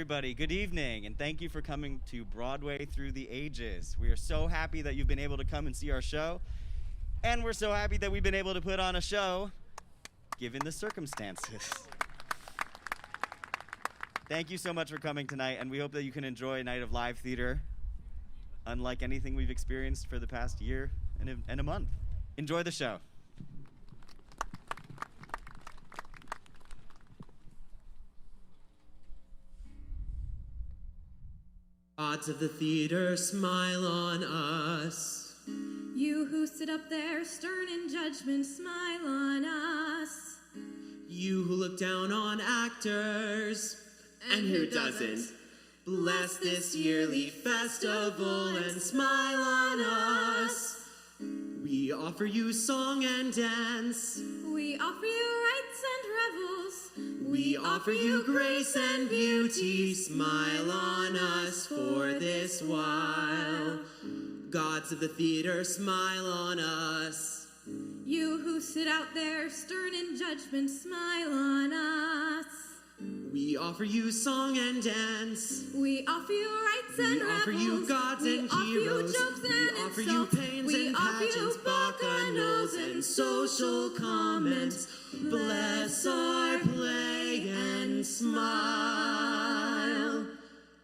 everybody. Good evening, and thank you for coming to Broadway Through the Ages. We are so happy that you've been able to come and see our show, and we're so happy that we've been able to put on a show given the circumstances. Thank you so much for coming tonight, and we hope that you can enjoy a night of live theater unlike anything we've experienced for the past year and a month. Enjoy the show. Gods of the theater, smile on us. You who sit up there, stern in judgment, smile on us. You who look down on actors, and who doesn't, bless this yearly festival and smile on us. We offer you song and dance. We offer you rites and revels. We offer you grace and beauty. Smile on us for this while. Gods of the theater, smile on us. You who sit out there, stern in judgment, smile on us. We offer you song and dance. We offer you rites and revels. We offer you gods and heroes. We offer you jokes and we offer insults. you pains We and offer pageants, you bacchanals and social comments. Bless our play and smile.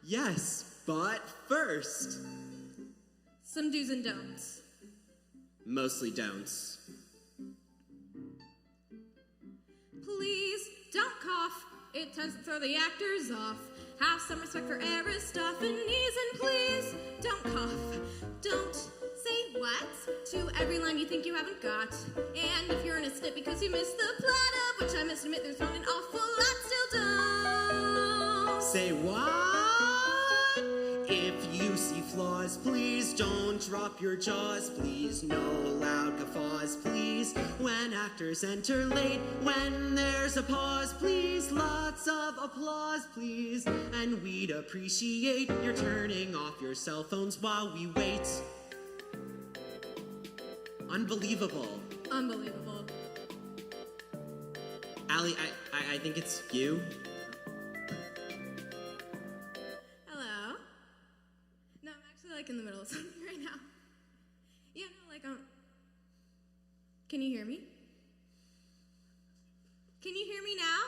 Yes, but first, some do's and don'ts. mostly don'ts. Please don't cough. It tends to throw the actors off. Have some respect for Aristophanes, and please don't cough. Don't say what to every line you think you haven't got. And if you're in a snip because you missed the plot of which I must admit there's not an awful lot, still don't Say what? If you see flaws, please don't drop your jaws. Please, no loud guffaws, please. When actors enter late, when there's a pause, please. Lots of applause, please. And we'd appreciate your turning off your cell phones while we wait. Unbelievable. Unbelievable. Allie, I think it's you. Hello? No, I'm actually like in the middle of something right now. Yeah, no, like can you hear me? Can you hear me now?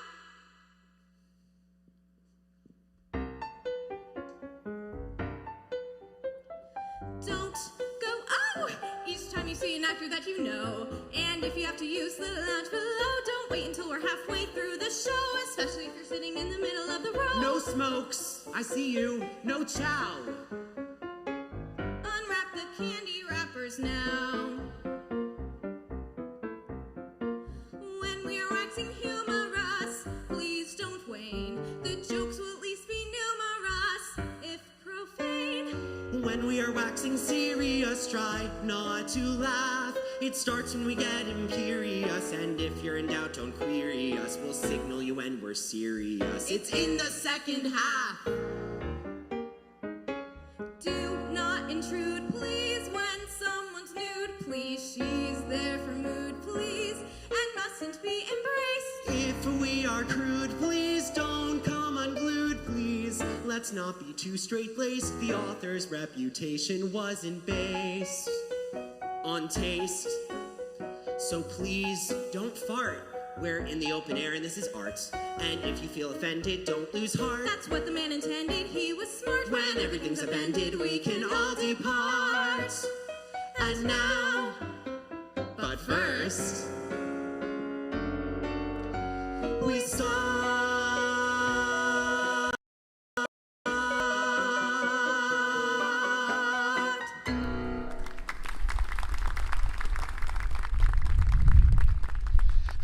Don't go, oh! Each time you see an actor that you know. And if you have to use the lounge below, don't wait until we're halfway through the show, especially if you're sitting in the middle of the row. No smokes, I see you. No chow. Unwrap the candy wrappers now. When we are waxing humorous, please don't wane. The jokes will at least be numerous, if profane. When we are waxing serious, try not to laugh. It starts when we get imperious, and if you're in doubt, don't query us. We'll signal you when we're serious. It's in the second half. Do not intrude, please, when someone's nude, please. She's there for mood, please, and mustn't be embraced. If we are crude, please don't come unglued, please. Let's not be too straight-laced. The author's reputation wasn't based on taste. So please don't fart. We're in the open air and this is art. And if you feel offended, don't lose heart. That's what the man intended, he was smart. When everything's upended, we can all depart. And now, but first, we start.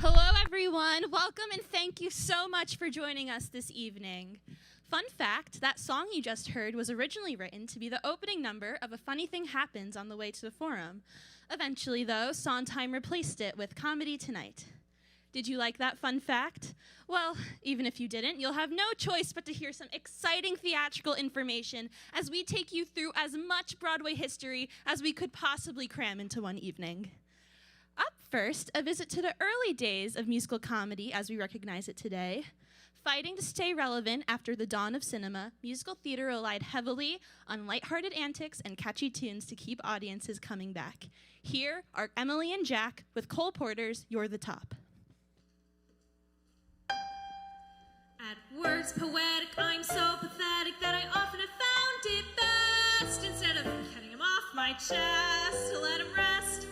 Hello, everyone. Welcome and thank you so much for joining us this evening. Fun fact, that song you just heard was originally written to be the opening number of A Funny Thing Happens on the Way to the Forum. Eventually, though, Sondheim replaced it with Comedy Tonight. Did you like that fun fact? Well, even if you didn't, you'll have no choice but to hear some exciting theatrical information as we take you through as much Broadway history as we could possibly cram into one evening. Up first, a visit to the early days of musical comedy as we recognize it today. Fighting to stay relevant after the dawn of cinema, musical theater relied heavily on lighthearted antics and catchy tunes to keep audiences coming back. Here are Emily and Jack with Cole Porter's You're the Top. At words poetic, I'm so pathetic that I often have found it best, instead of cutting him off my chest, to let him rest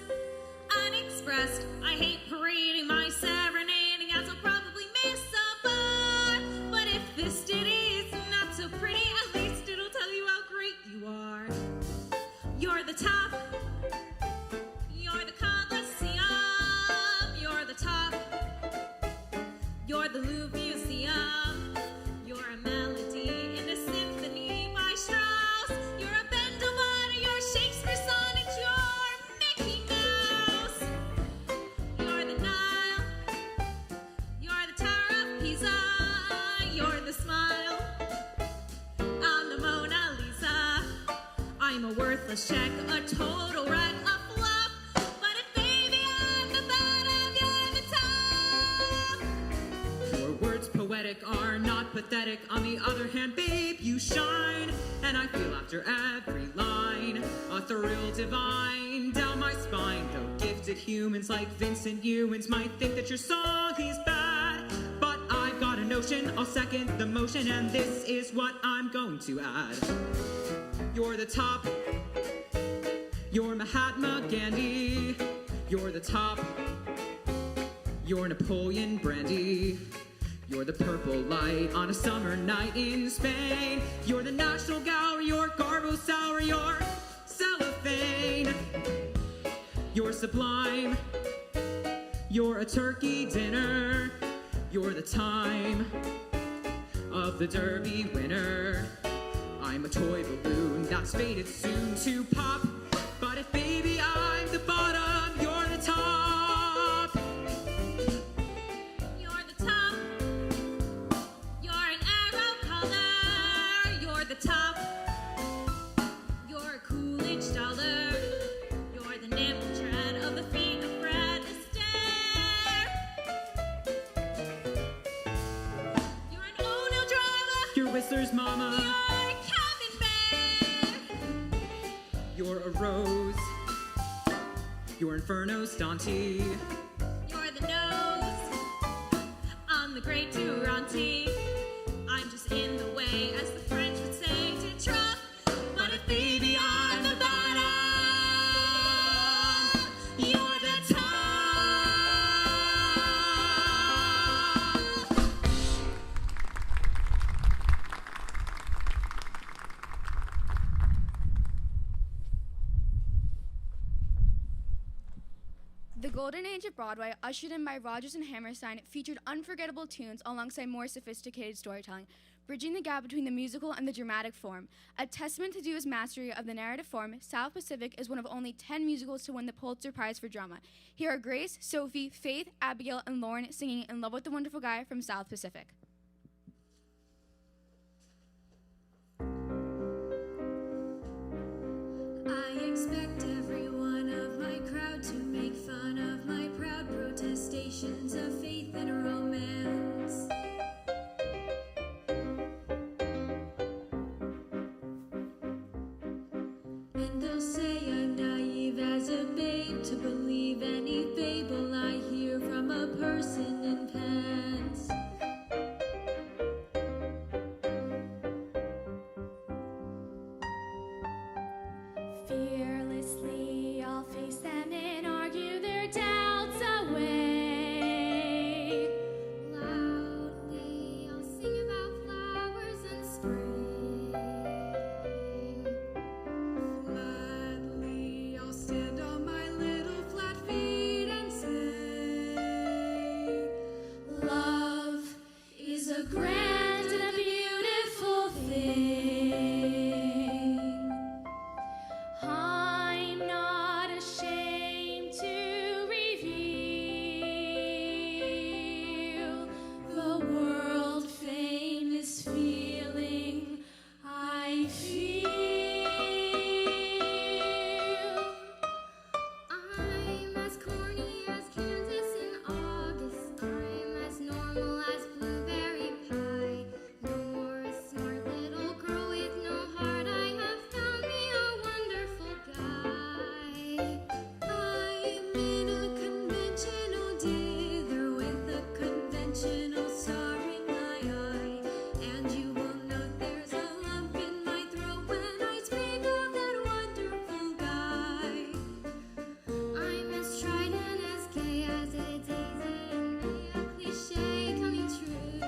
unexpressed. I hate parading my serenading, as I'll probably miss a bar. But if this ditty is not so pretty, at least it'll tell you how great you are. You're the top. You're the Colosseum. You're the top. You're the Louvre Museum. You're a melody in a symphony by Strauss. You're a Bendelwada. You're Shakespeare sonnet. You're Mickey Mouse. You're the Nile. You're the Tower of Pisa. You're the smile on the Mona Lisa. I'm a worthless check, a total wreck, a flop. But if baby I'm the bottom, you're the top. Your words poetic are not pathetic. On the other hand, babe, you shine. And I feel after every line a thrill divine down my spine. Though gifted humans like Vincent Ewens might think that your song is bad, but I've got a notion, I'll second the motion, and this is what I'm going to add. You're the top. You're Mahatma Gandhi. You're the top. You're Napoleon Brandy. You're the purple light on a summer night in Spain. You're the National Gallery. You're Garbo Sour. You're cellophane. You're sublime. You're a turkey dinner. You're the time of the Derby winner. I'm a toy balloon that's fated soon to pop. But if baby I'm the bottom, you're the top. You're the top. You're an arrow color. You're the top. You're a Coolidge dollar. You're the nimble tread of the feet of Fred Astaire. You're an O'Neill driver. You're Whistler's mama. You're a camembert. You're a rose. You're Inferno's Dante. You're the nose on the great Durante. I'm just in the way, as the French would say, to Trump. But if baby I'm the bottom, you're the top. The golden age of Broadway, ushered in by Rodgers and Hammerstein, featured unforgettable tunes alongside more sophisticated storytelling, bridging the gap between the musical and the dramatic form. A testament to Due's mastery of the narrative form, South Pacific is one of only 10 musicals to win the Pulitzer Prize for Drama. Here are Grace, Sophie, Faith, Abigail, and Lauren singing In Love with the Wonderful Guy from South Pacific. I expect every one of my crowd to make fun of my proud protestations of faith and romance. And they'll say I'm naive as a babe to believe any fable I hear from a person in pants. Fearlessly, I'll face them and argue their doubts away. dimensional star in my eye. And you will note there's a lump in my throat when I speak of that wonderful guy. I'm as tried and as gay as it's easy and be a cliche coming true.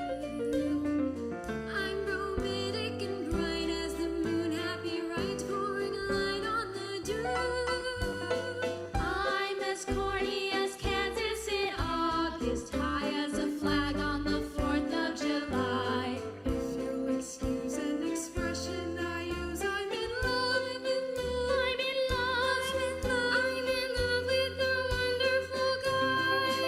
I'm romantic and bright as the moon, happy right, pouring a light on the dew. I'm as corny as Kansas in August, high as a flag on the 4th of July. If you'll excuse an expression I use, I'm in love, I'm in love, I'm in love, I'm in love, I'm in love with a wonderful guy.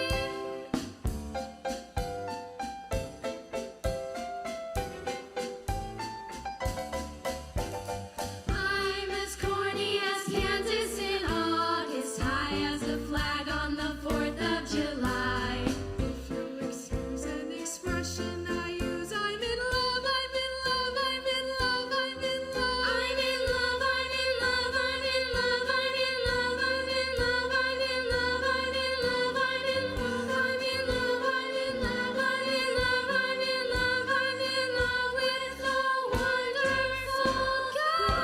I'm as corny as Kansas in August, high as a flag on the 4th of July. If you'll excuse an expression I use, I'm in love, I'm in love, I'm in love, I'm in love, I'm in love, I'm in love, I'm in love, I'm in love, I'm in love, I'm in love, I'm in love, I'm in love, I'm in love, I'm in love, I'm in love, I'm in love, I'm in love with a wonderful guy.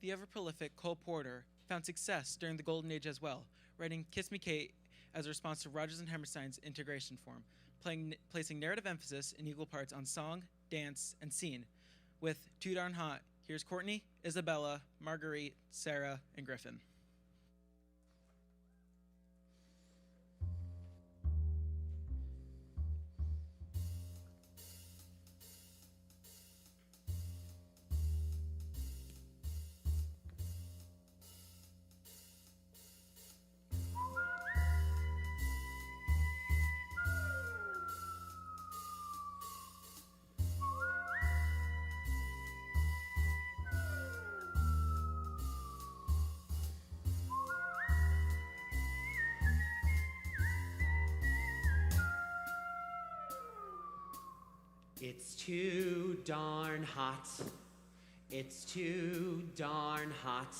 The ever-prolific Cole Porter found success during the Golden Age as well, writing Kiss Me Kate as a response to Rodgers and Hammerstein's integration form, placing narrative emphasis in equal parts on song, dance, and scene. With Too Darn Hot, here's Courtney, Isabella, Marguerite, Sarah, and Griffin. It's too darn hot. It's too darn hot.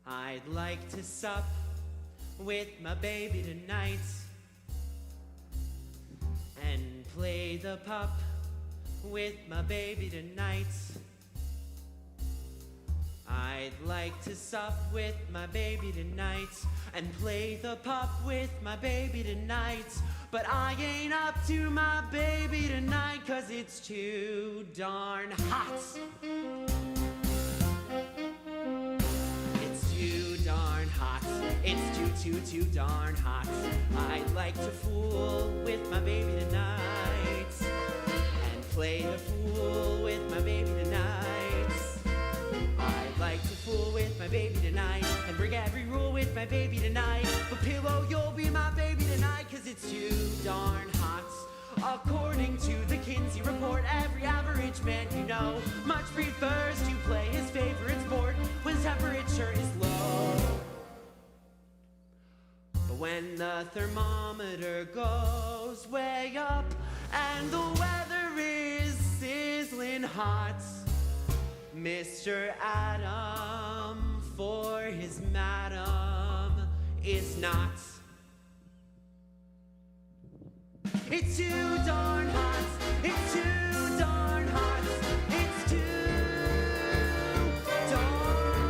I'd like to sup with my baby tonight and play the pup with my baby tonight. I'd like to sup with my baby tonight and play the pup with my baby tonight. But I ain't up to my baby tonight 'cause it's too darn hot. It's too darn hot. It's too darn hot. I'd like to fool with my baby tonight and play the fool with my baby tonight. I'd like to fool with my baby tonight and break every rule with my baby tonight. But Pillow, you'll be my baby tonight 'cause it's too darn hot. According to the Kinsey report, every average man you know much prefers to play his favorite sport when temperature is low. But when the thermometer goes way up and the weather is sizzling hot, Mr. Adam for his madam is not. It's too darn hot. It's too darn hot. It's too darn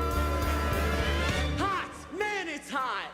hot. Man, it's hot.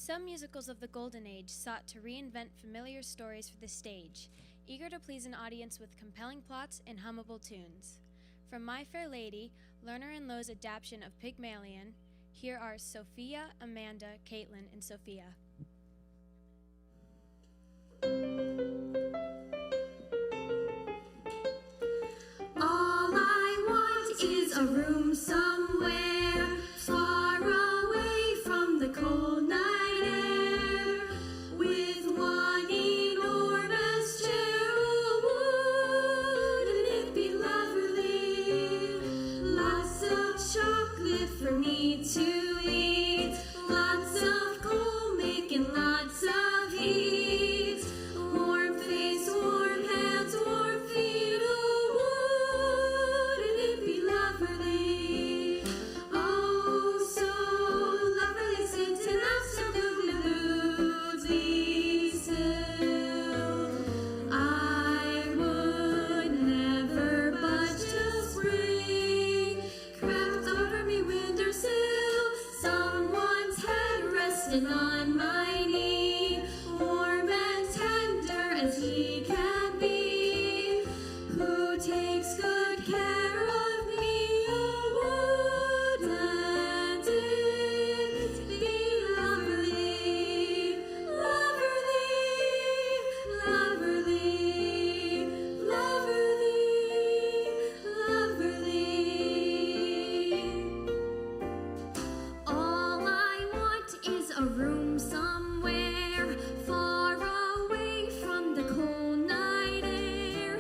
Some musicals of the Golden Age sought to reinvent familiar stories for the stage, eager to please an audience with compelling plots and hummable tunes. From My Fair Lady, Lerner and Loewe's adaptation of Pygmalion, here are Sophia, Amanda, Caitlin, and Sophia. All I want is a room somewhere far away from the cold night air, with one enormous chair. Oh, wouldn't it be lovely? Lots of chocolate for me to eat, lots of coal making lots of heat, warm face, warm hands, warm feet. Oh, wouldn't it be lovely? Oh, so lovely, sitting absolutely still. I would never budge till spring crept over me windowsill, someone's head resting on my knee, warm and tender as he can be, who takes good care of me. Oh, wouldn't it be lovely, lovely, lovely, lovely. All I want is a room somewhere far away from the cold night air,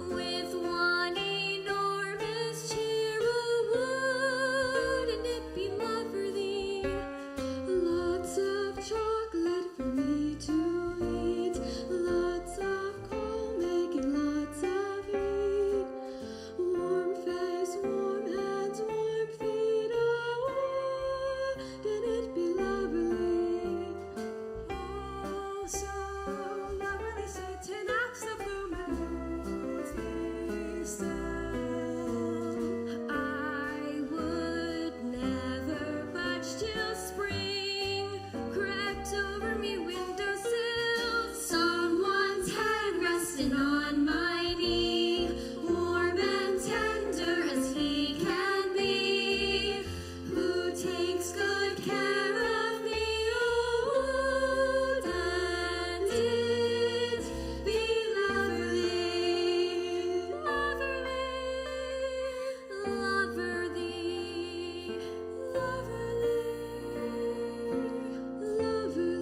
with one enormous chair. Oh, wouldn't it be lovely? Lots of chocolate for me to eat, lots of coal making lots of heat, warm face, warm hands, warm feet. Oh, wouldn't it be lovely? Oh, so lovely, sitting absolutely still. I would never budge till spring crept over me windowsill, someone's head resting on my knee, warm and tender as he can be, who takes good care of me. Oh, wouldn't it be lovely, lovely, lovely, lovely.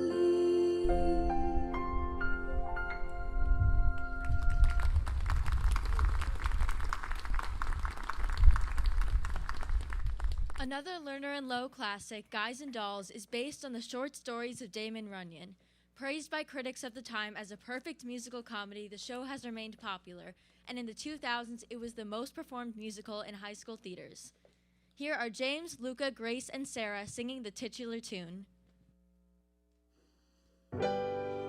Another Lerner and Loewe classic, Guys and Dolls, is based on the short stories of Damon Runyon. Praised by critics of the time as a perfect musical comedy, the show has remained popular, and in the 2000s, it was the most performed musical in high school theaters. Here are James, Luca, Grace, and Sarah singing the titular tune.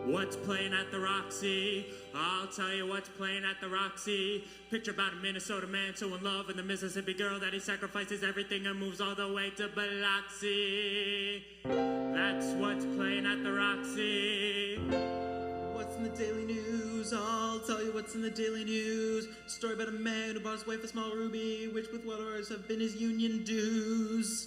What's playing at the Roxy? I'll tell you what's playing at the Roxy. Picture about a Minnesota man so in love with a Mississippi girl that he sacrifices everything and moves all the way to Biloxi. That's what's playing at the Roxy. What's in the Daily News? I'll tell you what's in the Daily News. Story about a man who bought his wife a small ruby, which with what ours have been his union dues.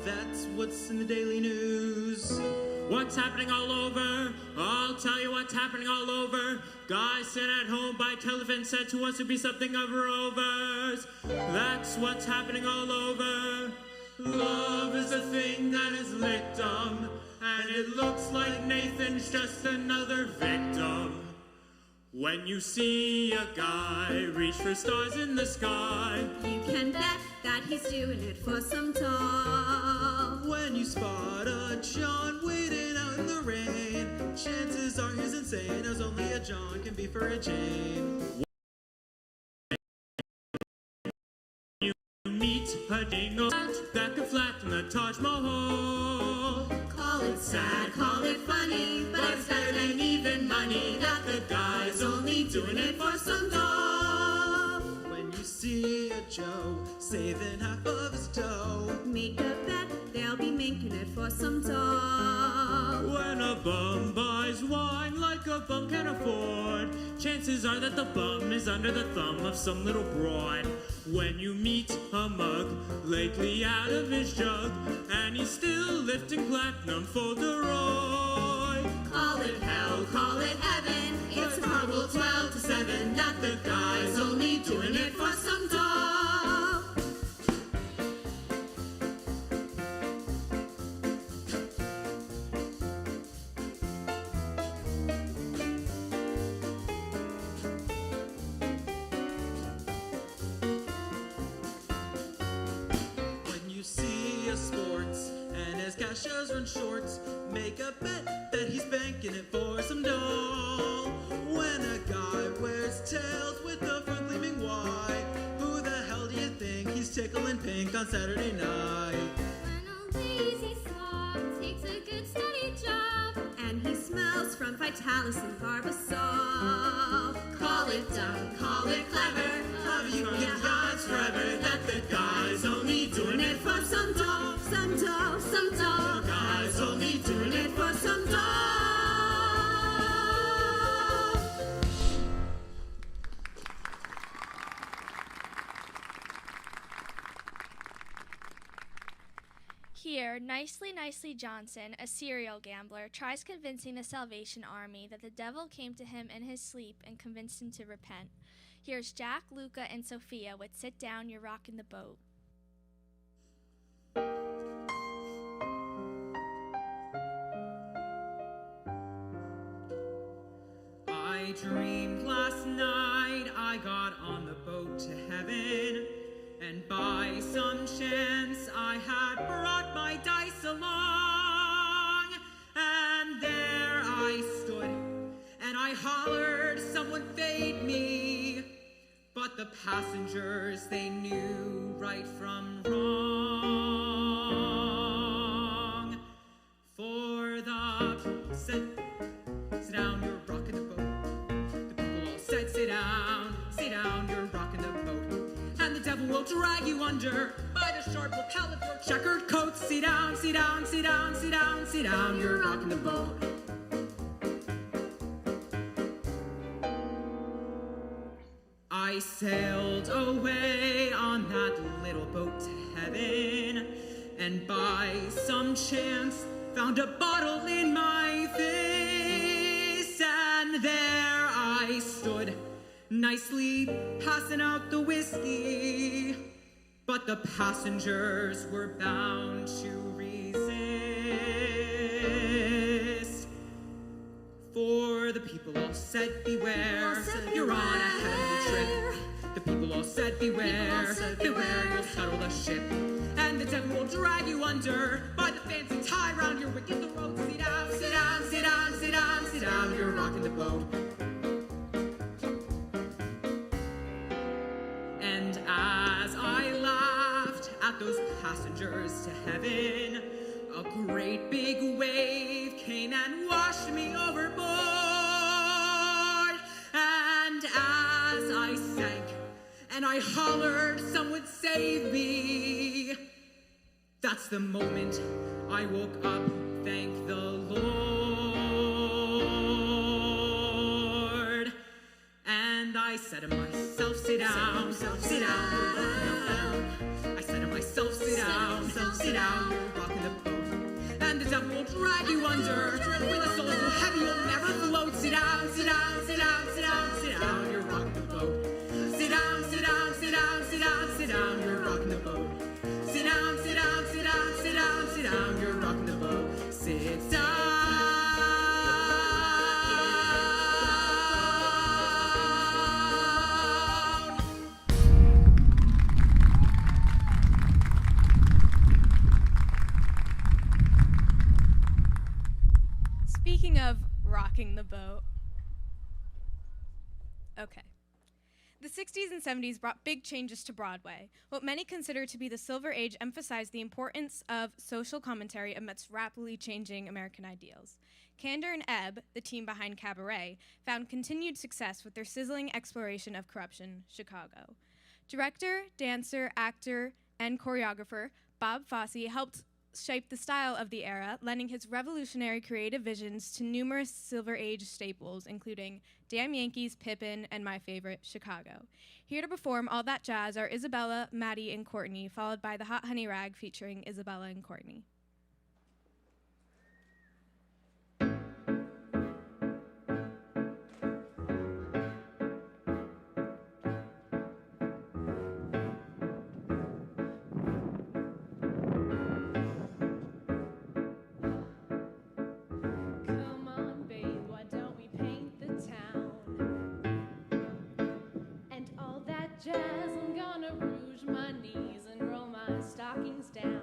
That's what's in the Daily News. What's happening all over? I'll tell you what's happening all over. Guys sit at home by television sets who wants to be something of rovers. That's what's happening all over. Love is a thing that is lictum, and it looks like Nathan's just another victim. When you see a guy reach for stars in the sky, You can bet that he's doing it for some tall. When you spot a John waiting out in the rain, chances are he's insane, as only a John can be for a Jane. you meet a dingo that could flatten the Taj Mahal. Call it sad, call it funny, but it's better than even money that the guy's only doing it for some doll. When you see see a Joe saving half of his dough, Make a bet, they'll be making it for some dough. When a bum buys wine like a bum can afford, chances are that the bum is under the thumb of some little broad. When you meet a mug lately out of his jug, and he's still lifting platinum for the Roy. Call it hell, call it heaven. It's probable 12 to 7 that the guy's only doing it for some dough. when you see a sports and his cashiers run shorts, make a bet that he's banking it for some dough. When a guy wears tails with a front gleaming white, who the hell do you think he's tickling pink on Saturday night? When a lazy slob takes a good steady job, and he smells from Vitalis and Barbasol. Call it dumb, call it clever. Have you been guys forever that the guy's only doing it for some dough? Some dough, some dough. The guy's only doing it For some dough. Here, Nicely Johnson, a serial gambler, tries convincing the Salvation Army that the devil came to him in his sleep and convinced him to repent. Here's Jack, Luca, and Sophia with Sit Down, You're Rockin' the Boat. I dreamed last night I got on the boat to heaven, and by some chance I had brought my dice along, and there I stood, and I hollered, someone fade me, but the passengers, they knew right from wrong, for the said, sit down, you're rocking the boat. The people all said, sit down, you're rocking the boat. And the devil will drag you under by the sharp lapel of your checkered coat. Sit down, sit down, sit down, sit down, sit down, you're rocking the boat. I sailed away on that little boat to heaven, and by some chance found a bottle in my face, and there I stood, nicely passing out the whiskey, but the passengers were bound to resist. For the people all said, beware, you're on a heavenly trip. The people all said, beware, beware, you'll scuttle the ship. And the devil will drag you under by the fancy tie round your wicked throat. Sit down, sit down, sit down, sit down, sit down, you're rocking the boat. And as I laughed at those passengers to heaven, a great big wave came and washed me overboard. And as I sank and I hollered, someone save me, that's the moment I woke up, thank the Lord. And I said to myself, sit down, sit down, you're rocking the boat. I said to myself, sit down, you're rocking the boat. And the devil will drag you under with a soul so heavy you'll never float. Sit down, sit down, sit down, sit down, sit down, you're rocking the boat. Sit down, sit down, sit down, sit down, sit down, you're rocking the boat. Sit down, sit down, sit down, sit down, sit down, you're rocking the boat. Sit down. Speaking of rocking the boat. Okay. The 60s and 70s brought big changes to Broadway. What many consider to be the Silver Age emphasized the importance of social commentary amidst rapidly changing American ideals. Kander and Ebb, the team behind Cabaret, found continued success with their sizzling exploration of corruption, Chicago. Director, dancer, actor, and choreographer Bob Fosse helped shape the style of the era, lending his revolutionary creative visions to numerous Silver Age staples, including Damn Yankees, Pippin, and my favorite, Chicago. Here to perform all that jazz are Isabella, Maddie, and Courtney, followed by the Hot Honey Rag featuring Isabella and Courtney. Come on, babe, why don't we paint the town? And all that jazz, I'm gonna rouge my knees and roll my stockings down.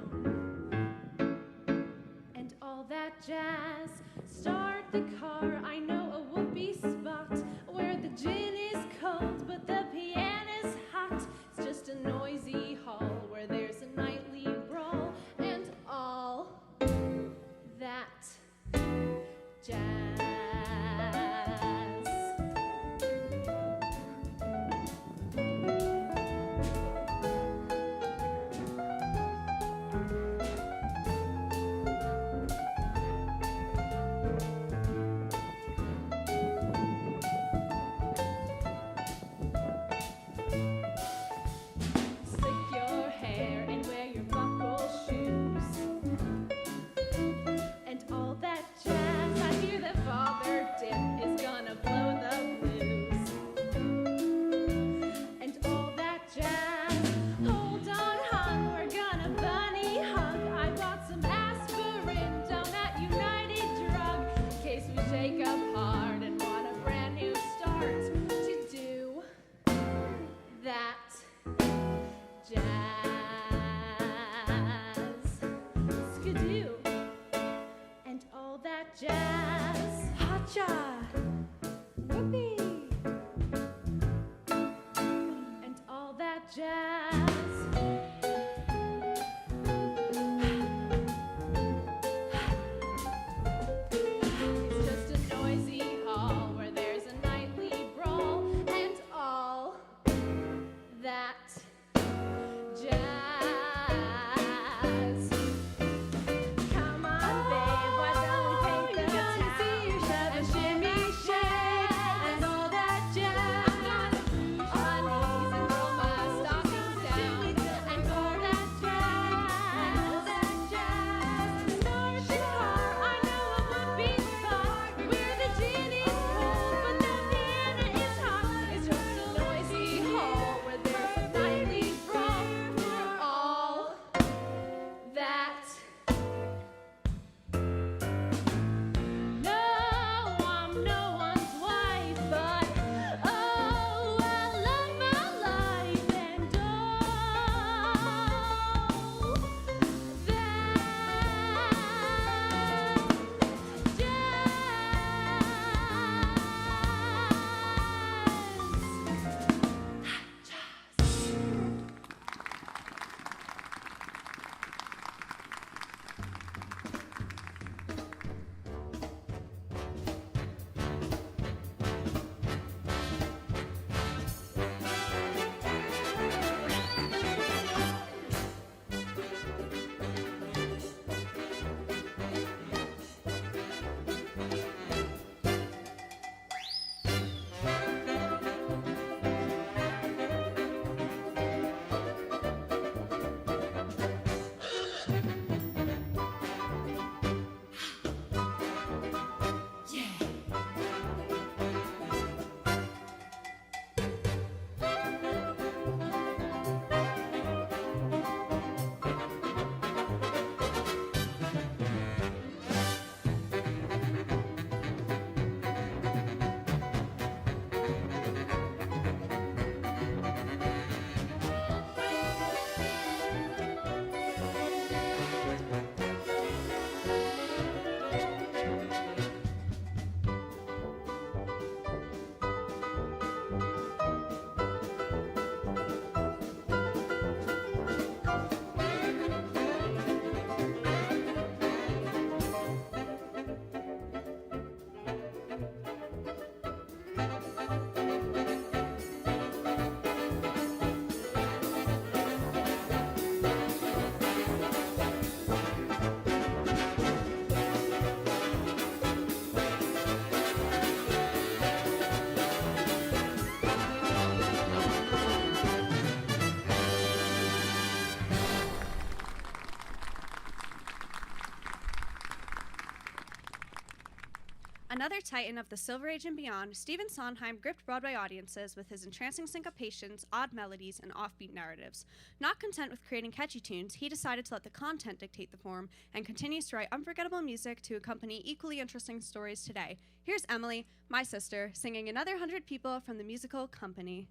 Another titan of the Silver Age and beyond, Stephen Sondheim gripped Broadway audiences with his entrancing syncopations, odd melodies, and offbeat narratives. Not content with creating catchy tunes, he decided to let the content dictate the form and continues to write unforgettable music to accompany equally interesting stories today. Here's Emily, my sister, singing Another 100 People from the musical Company.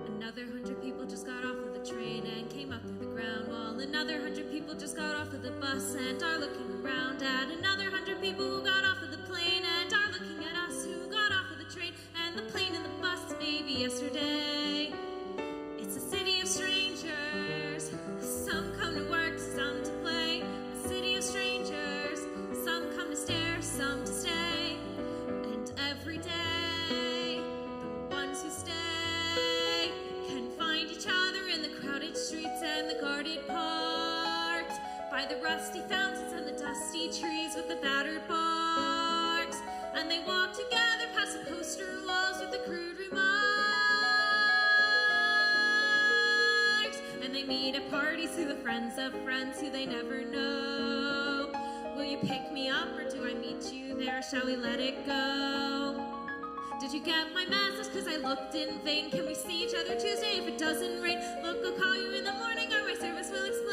Another 100 people just got off of the train and came up through the ground wall. Another 100 people just got off of the bus and are looking around at another 100 people who got off of the plane and are looking at us who got off of the train and the plane and the bus maybe yesterday. It's a city of strangers. Some come to work, some to play. A city of strangers. Some come to stare, some to stay. And every day, the ones who stay can find each other in the crowded streets and the guarded parks, by the rusty fountains and the dusty trees with the battered barks. And they walk together past the poster walls with the crude remarks. And they meet at parties through the friends of friends who they never know. Will you pick me up or do I meet you there? Shall we let it go? Did you get my message? Cause I looked in vain. Can we see each other Tuesday if it doesn't rain? Look, I'll call you in the morning or my service will explain.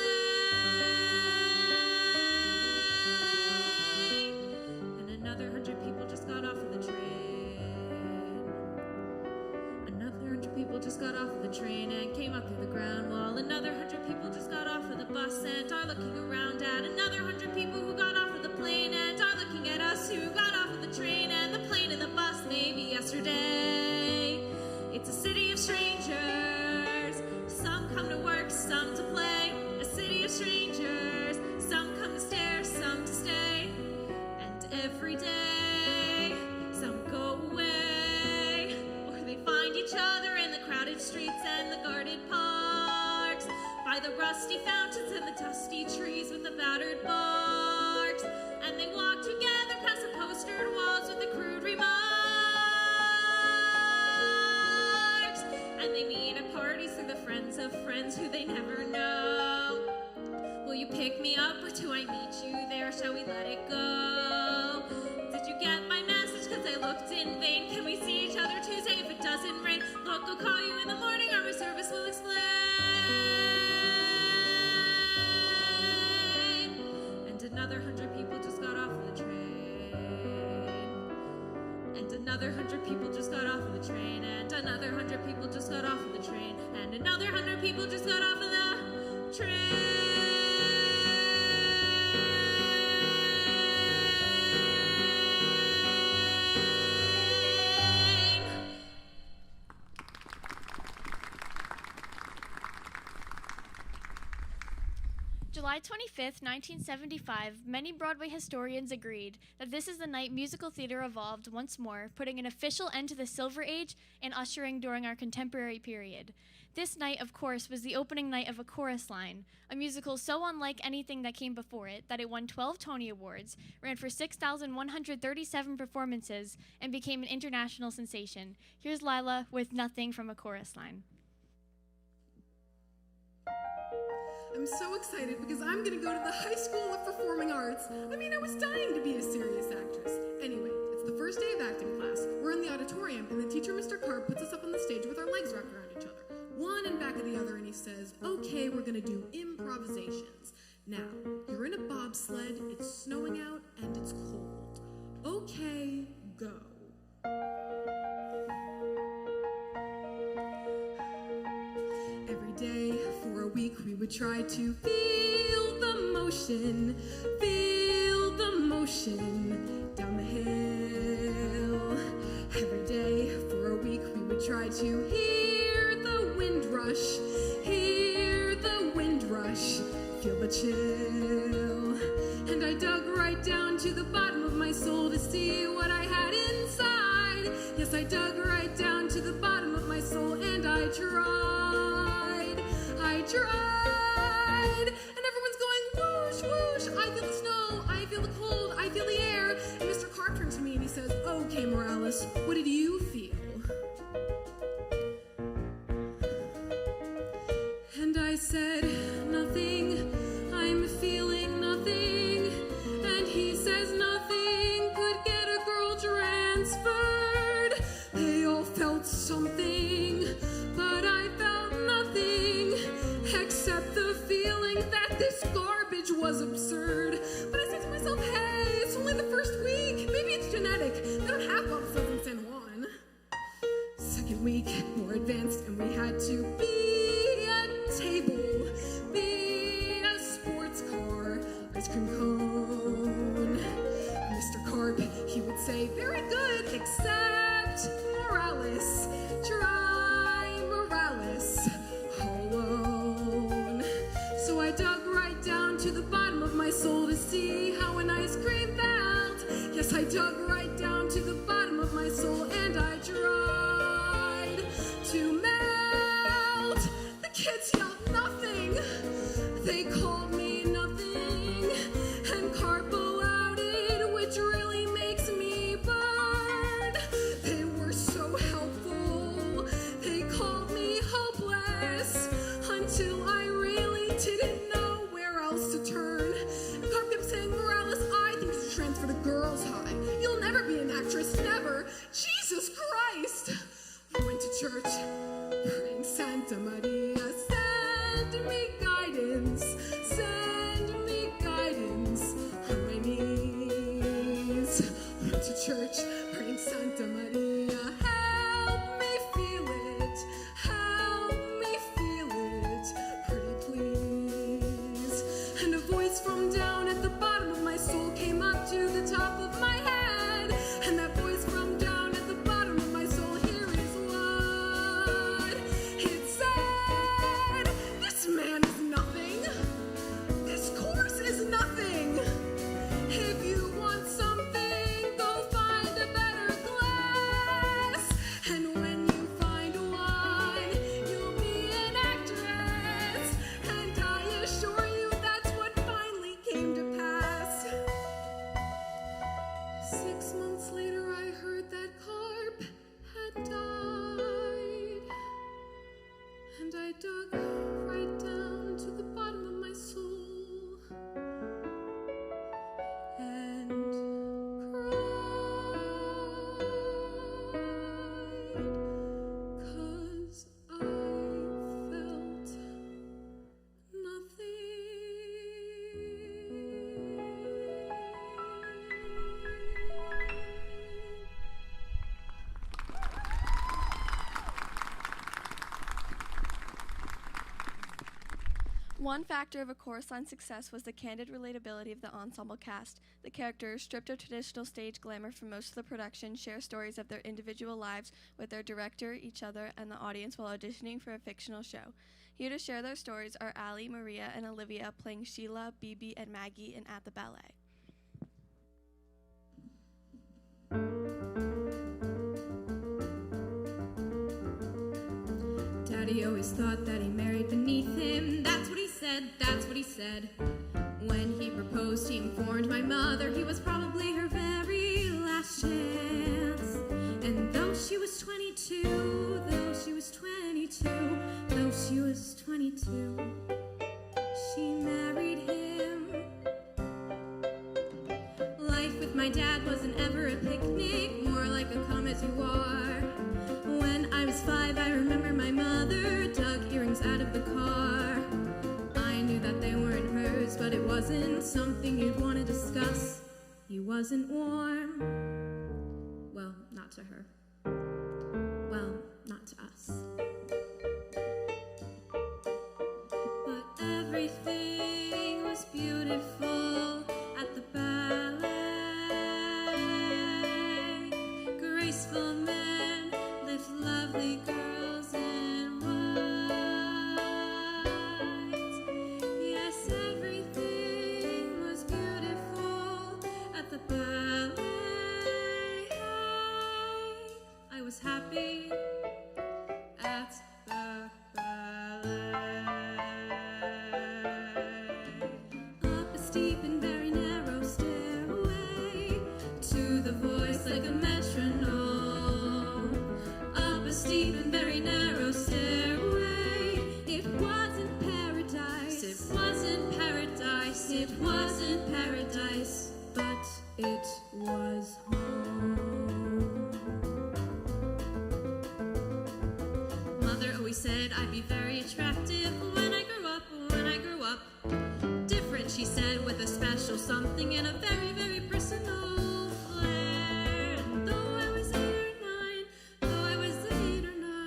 And another 100 people just got off of the train. Another 100 people just got off of the train and came up through the ground wall. Another 100 people just got off of the bus and are looking around at another 100 people who got off of the plane and are looking at us who got off of the train and the plane and the bus maybe yesterday. It's a city of strangers. Some come to work, some to play. A city of strangers. Some come to stare, some to stay. And every day, some go away, or they find each other in the crowded streets and the guarded parks, by the rusty fountains and the dusty trees with the battered barks. And they walk together past the postered walls with the crude remarks. And they meet at parties through the friends of friends who they never know. Will you pick me up or do I meet you there? Shall we let it go? Did you get my message? Cause I looked in vain. Can we see each other Tuesday if it doesn't rain? Look, I'll call you in the morning or my service will explain. And another 100 people just got off of the train. And another 100 people just got off of the train. And another 100 people just got off of the train. And another 100 people just got off of the train. July 25th, 1975, many Broadway historians agreed that this is the night musical theater evolved once more, putting an official end to the Silver Age and ushering during our contemporary period. This night, of course, was the opening night of A Chorus Line, a musical so unlike anything that came before it that it won 12 Tony Awards, ran for 6,137 performances, and became an international sensation. Here's Lila with Nothing from A Chorus Line. I'm so excited because I'm gonna go to the High School of Performing Arts. I mean, I was dying to be a serious actress. Anyway, it's the first day of acting class. We're in the auditorium, and the teacher, Mr. Carp, puts us up on the stage with our legs wrapped around each other, one in back of the other, and he says, okay, we're gonna do improvisations. Now, you're in a bobsled, it's snowing out, and it's cold. Okay, go. Every day for a week we would try to feel the motion down the hill. Every day for a week we would try to hear the wind rush, feel the chill. And I dug right down to the bottom of my soul to see what I had inside. Yes, I dug right down to the bottom of my soul and I tried. And everyone's going whoosh, whoosh. I feel the snow, I feel the cold, I feel the air. And Mr. Carp turns to me and he says, okay, Morales, what did you feel? And I said, nothing. week, more advanced, and we had to be a table, be a sports car, ice cream cone. Mr. Carp, he would say, very good, except Morales, try Morales alone. So I dug right down to the bottom of my soul to see how an ice cream felt. Yes, I dug right down to the bottom of my soul and I tried to melt. The kids yelled nothing. They called me nothing. And Carp allowed it, which really makes me burn. They were so helpful. They called me hopeless until I really didn't know where else to turn. And Carp kept saying, Morales, I think you should transfer to Girls High. You'll never be an actress, never. Jesus Christ. We went to church, praying Santa Maria, send me guidance, send me guidance on my knees. Went to church, praying Santa Maria, help me feel it, pretty please. And a voice from down at the bottom of my soul came up to the top of my head. And that voice from down at the bottom of my soul, here is what it said. This man is nothing. This course is nothing. If you want something, go find a better class. And when you find one, you'll be an actress. And I assure you that's what finally came to pass. 6 months later, I heard that Carp had died. And I dug right down to the bottom of my soul and cried, 'cause I felt nothing. One factor of a chorus line's success was the candid relatability of the ensemble cast. The characters, stripped of traditional stage glamour for most of the production, share stories of their individual lives with their director, each other, and the audience while auditioning for a fictional show. Here to share their stories are Allie, Maria, and Olivia playing Sheila, Bibi, and Maggie in At the Ballet. Daddy always thought that he married beneath him. That's what he said, that's what he said. When he proposed, he informed my mother he was probably her very last chance. And though she was 22, though she was 22, though she was 22, she married him. Life with my dad wasn't ever a picnic, more like a come as you are. When I was 5, I remember my mother dug earrings out of the car. I knew that they weren't hers, but it wasn't something you'd want to discuss. He wasn't warm. Well, not to her. Well, not to us. But everything was beautiful at the ballet. Graceful men lift lovely girls in white. Yes, everything was beautiful at the ballet. I was happy at the ballet. Up a steep and very narrow stairway to the voice like a metronome. Up a steep and very narrow stairway. It wasn't paradise. It wasn't paradise. It wasn't paradise. But it was home. Mother always said I'd be very attractive when I grew up, when I grew up. Different, she said, with a special something and a very, very personal flair. And though I was 8 or 9, though I was 8 or 9,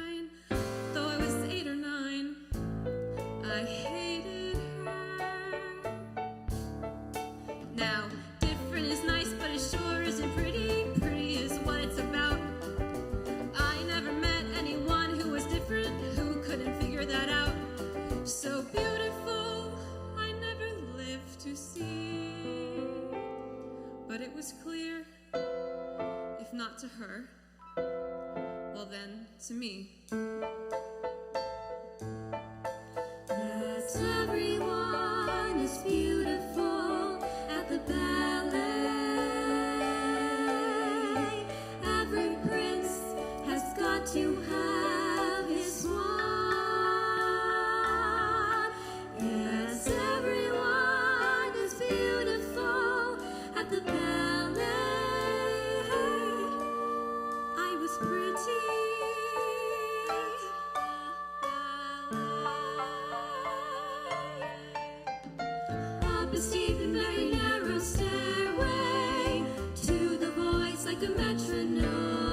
to her, well then, to me. That everyone is beautiful at the ballet. Every prince has got to have his swan. Yes, everyone is beautiful at the ballet. I was pretty. Up a steep and very narrow stairway to the voice like a metronome.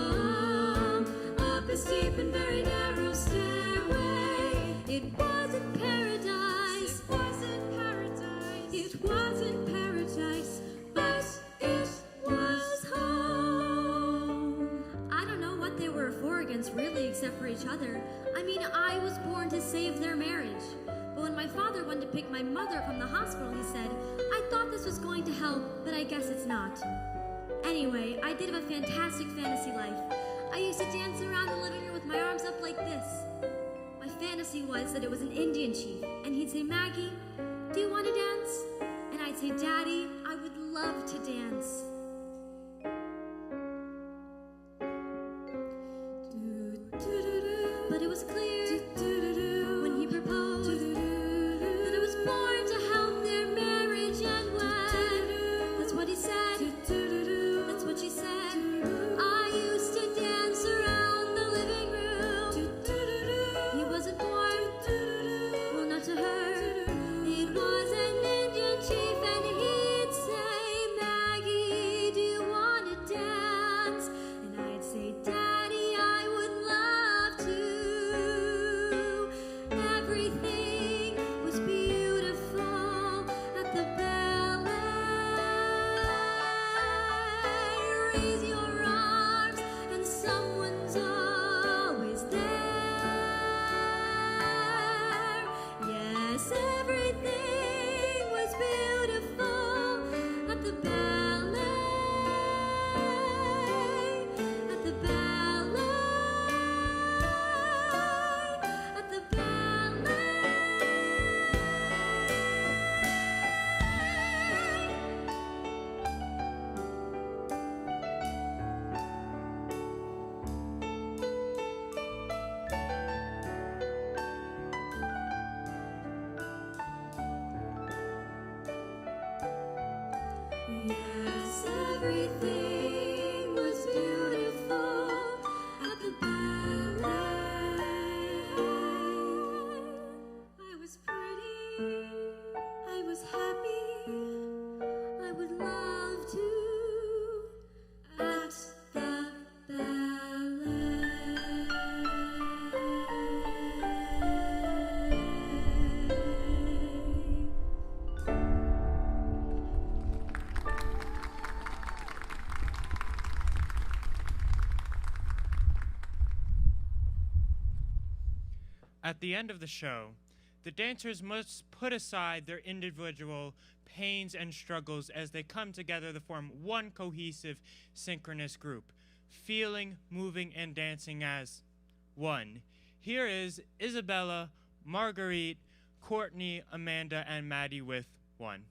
Up a steep and very narrow stairway. It wasn't paradise. It wasn't paradise. It wasn't paradise, but it was home. I don't know what they were for against really, except for each other. I mean, I was born to save their marriage. But when my father went to pick my mother from the hospital, he said, I thought this was going to help, but I guess it's not. Anyway, I did have a fantastic fantasy life. I used to dance around the living room with my arms up like this. My fantasy was that it was an Indian chief, and he'd say, Maggie, do you want to dance? And I'd say, Daddy, I would love to dance. But it was clear when he proposed that I was born to help their marriage end well. That's what he said. That's what she said. I used to dance around the living room. He wasn't born, well, not to her. It was an Indian chief, and he'd say, Maggie, do you want to dance? And I'd say, Daddy, I would love to. Everything was beautiful at the ballet. Raise your arms, and someone's always there. Yes, everything was beautiful at the ballet. At the ballet. At the ballet. Yes, everything was beautiful at the ballet. I was pretty, I was happy, I would love to at the ballet. At the end of the show, the dancers must put aside their individual pains and struggles as they come together to form one cohesive, synchronous group, feeling, moving, and dancing as one. Here is Isabella, Marguerite, Courtney, Amanda, and Maddie with One.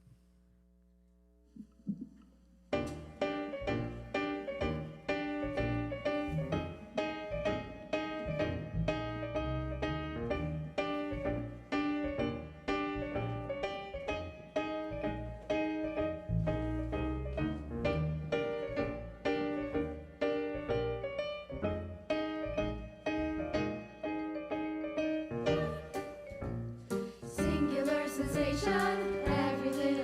Singular sensation, every little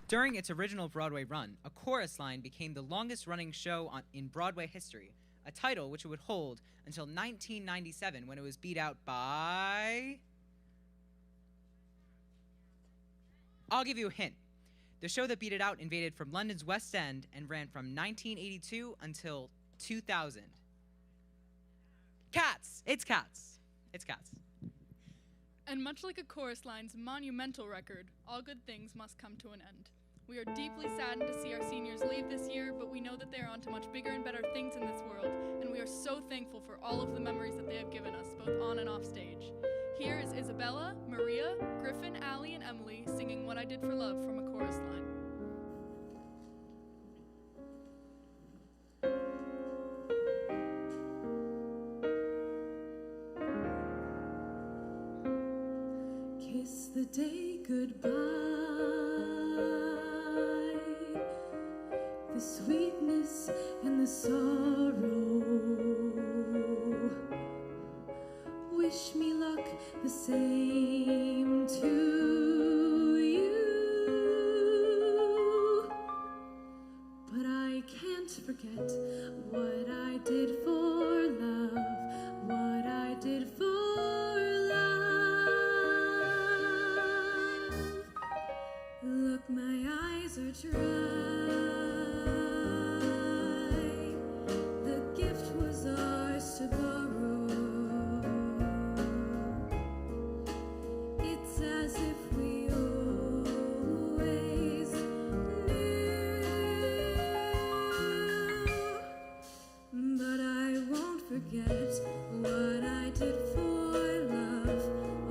During its original Broadway run, a chorus line became the longest-running show in Broadway history, a title which it would hold until 1997 when it was beat out by... I'll give you a hint. The show that beat it out invaded from London's West End and ran from 1982 until 2000. Cats! It's Cats. It's Cats. And much like a chorus line's monumental record, all good things must come to an end. We are deeply saddened to see our seniors leave this year, but we know that they are on to much bigger and better things in this world, and we are so thankful for all of the memories that they have given us, both on and off stage. Here is Isabella, Maria, Griffin, Allie, and Emily singing What I Did for Love from a chorus line. Kiss the day goodbye, the sweetness and the sorrow. Wish me luck the same to you, but I can't forget what I did for love, what I did for look, my eyes are dry. The gift was ours to borrow. It's as if we always knew. But I won't forget what I did for love,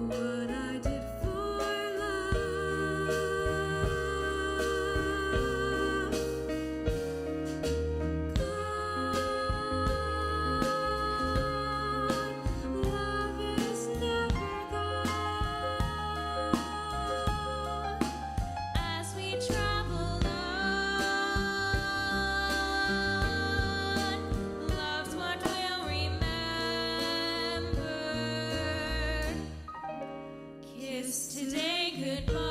what I did for today goodbye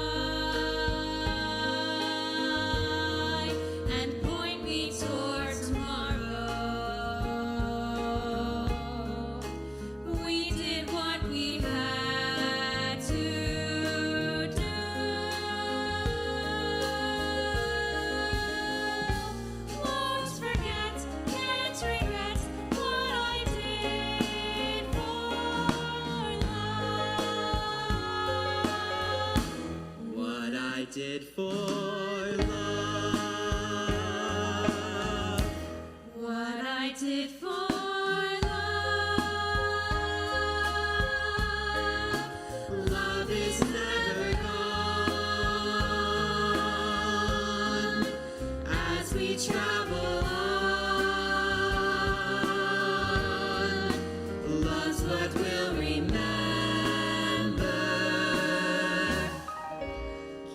and point me toward tomorrow. We did what we had to do. Won't forget, can't regret what I did for love. What I did for love. What I did for love. Love is never gone as we travel on. Love's what we'll remember.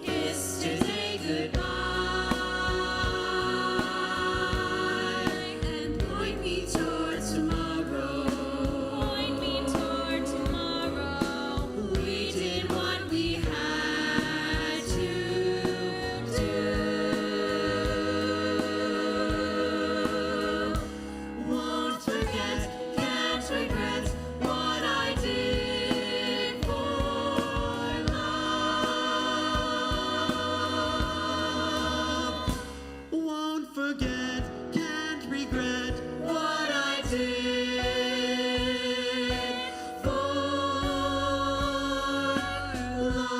Kiss today goodbye and point me toward tomorrow. Point me toward tomorrow. We did what we had to do. Won't forget, can't regret what I did for love. Won't forget, can't regret what I did for love.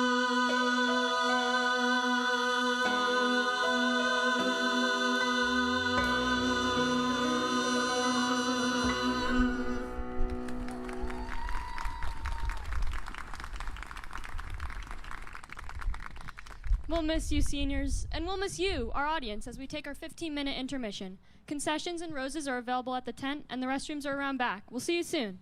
We'll miss you, seniors, and we'll miss you, our audience, as we take our 15-minute intermission. Concessions and roses are available at the tent, and the restrooms are around back. We'll see you soon.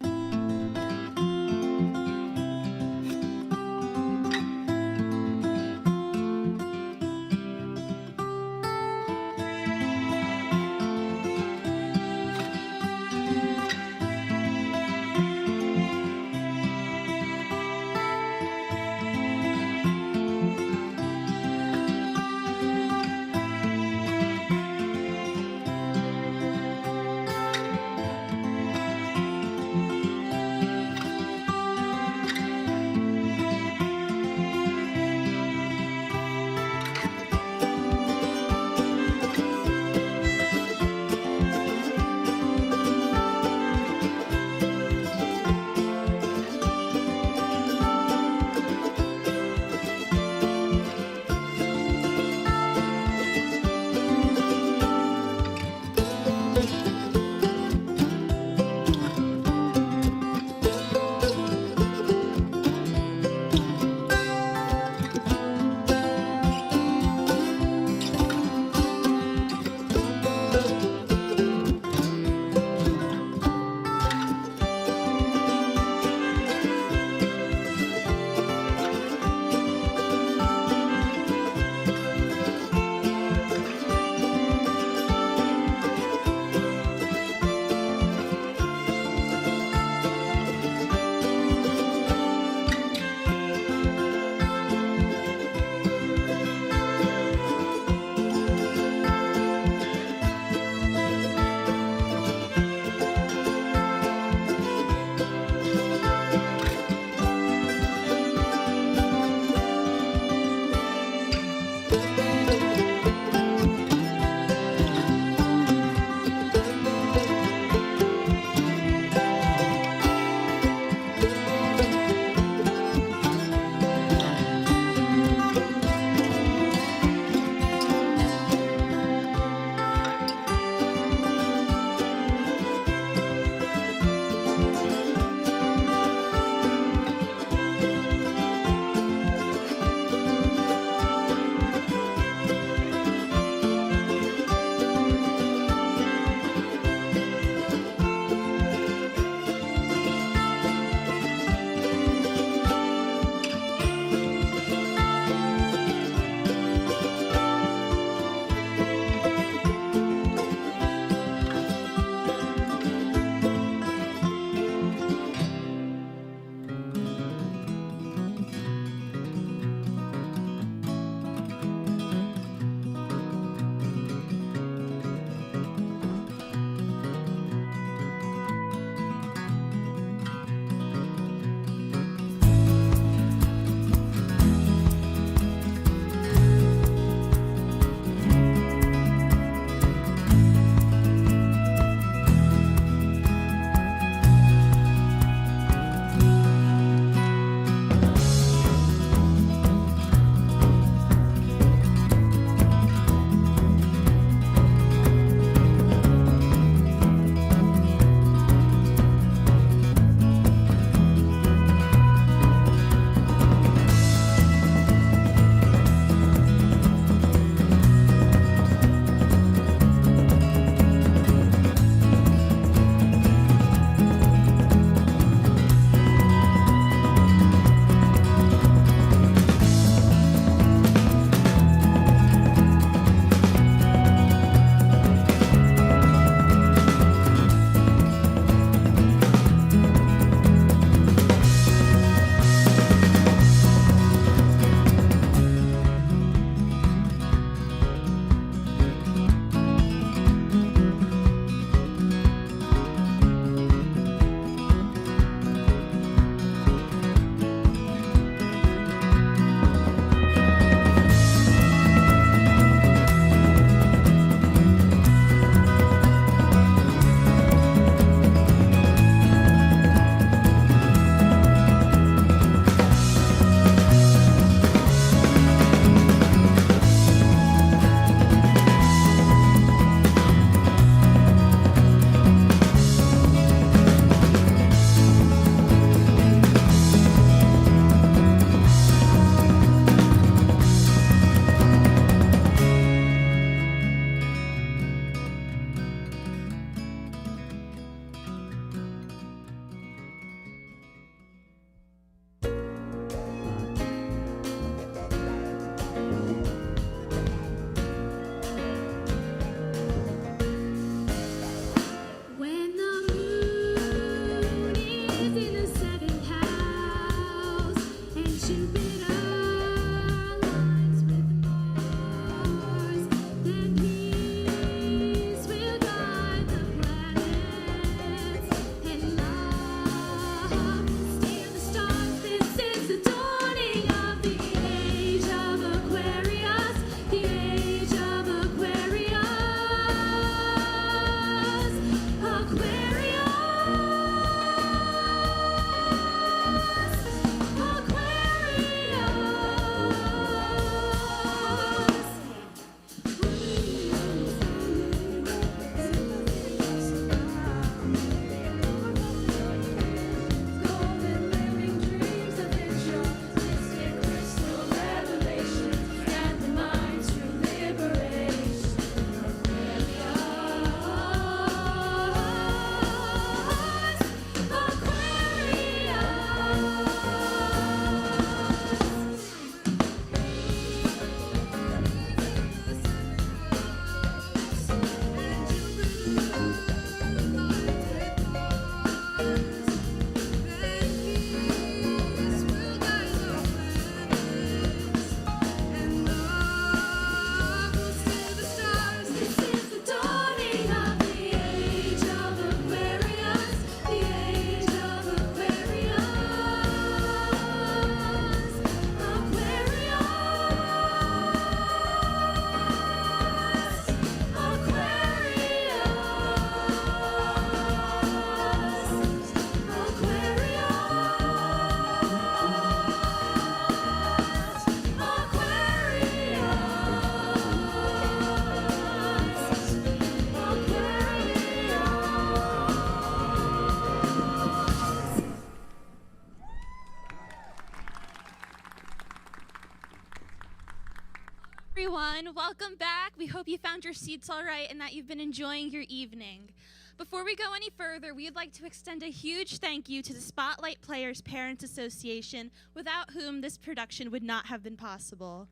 welcome back. We hope you found your seats all right and that you've been enjoying your evening. Before we go any further, we'd like to extend a huge thank you to the Spotlight Players Parents Association, without whom this production would not have been possible.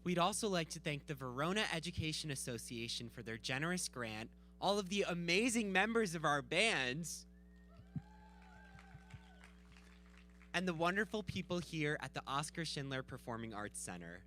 We'd also like to thank the Verona Education Association for their generous grant, all of the amazing members of our bands, and the wonderful people here at the Oscar Schindler Performing Arts Center.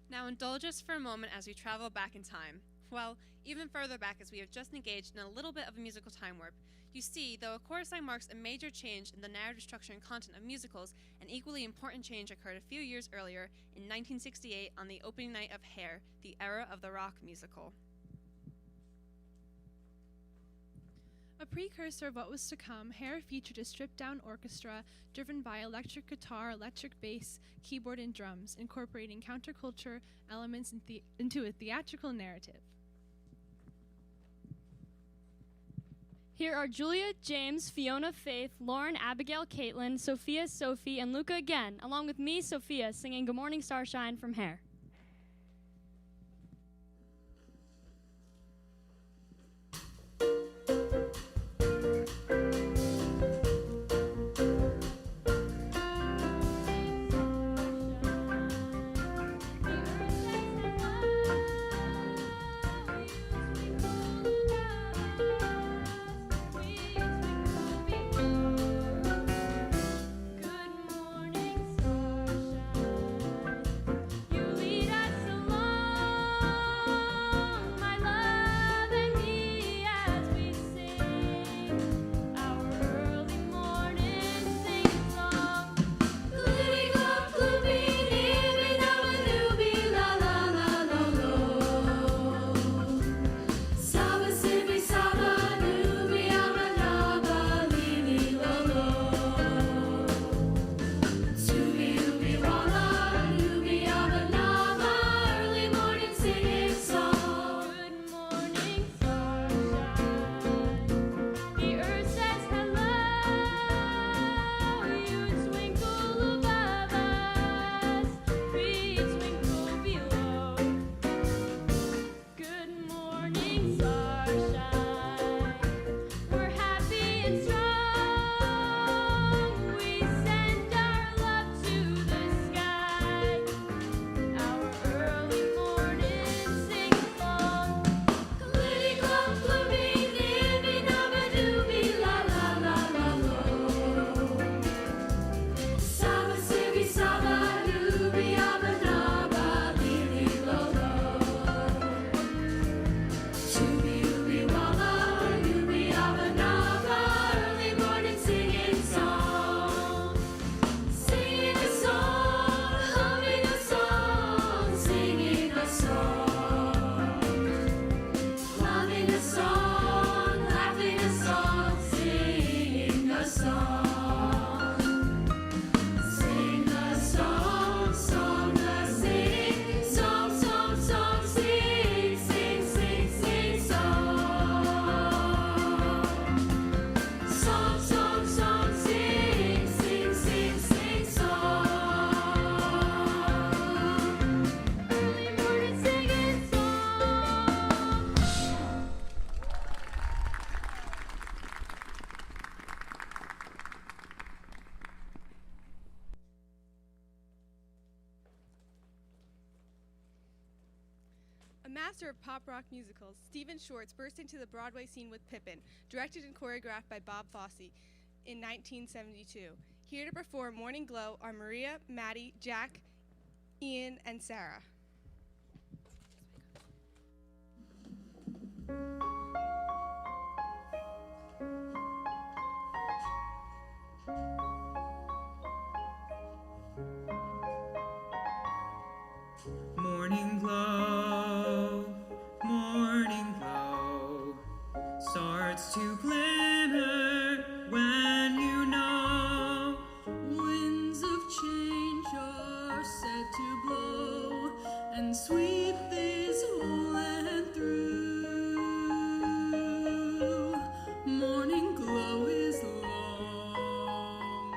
Now indulge us for a moment as we travel back in time. Well, even further back, as we have just engaged in a little bit of a musical time warp. You see, though a chorus line marks a major change in the narrative structure and content of musicals, an equally important change occurred a few years earlier in 1968 on the opening night of Hair, the era of the rock musical. A precursor of what was to come, Hair featured a stripped-down orchestra driven by electric guitar, electric bass, keyboard, and drums, incorporating counterculture elements into a theatrical narrative. Here are Julia, James, Fiona, Faith, Lauren, Abigail, Caitlin, Sophia, Sophie, and Luca again, along with me, Sophia, singing Good Morning Starshine from Hair. A master of pop rock musicals, Stephen Schwartz burst into the Broadway scene with Pippin, directed and choreographed by Bob Fosse in 1972. Here to perform Morning Glow are Maria, Maddie, Jack, Ian, and Sarah. Morning glow, morning glow, starts to glimmer when you know winds of change are set to blow and sweep this whole land through. Morning glow is long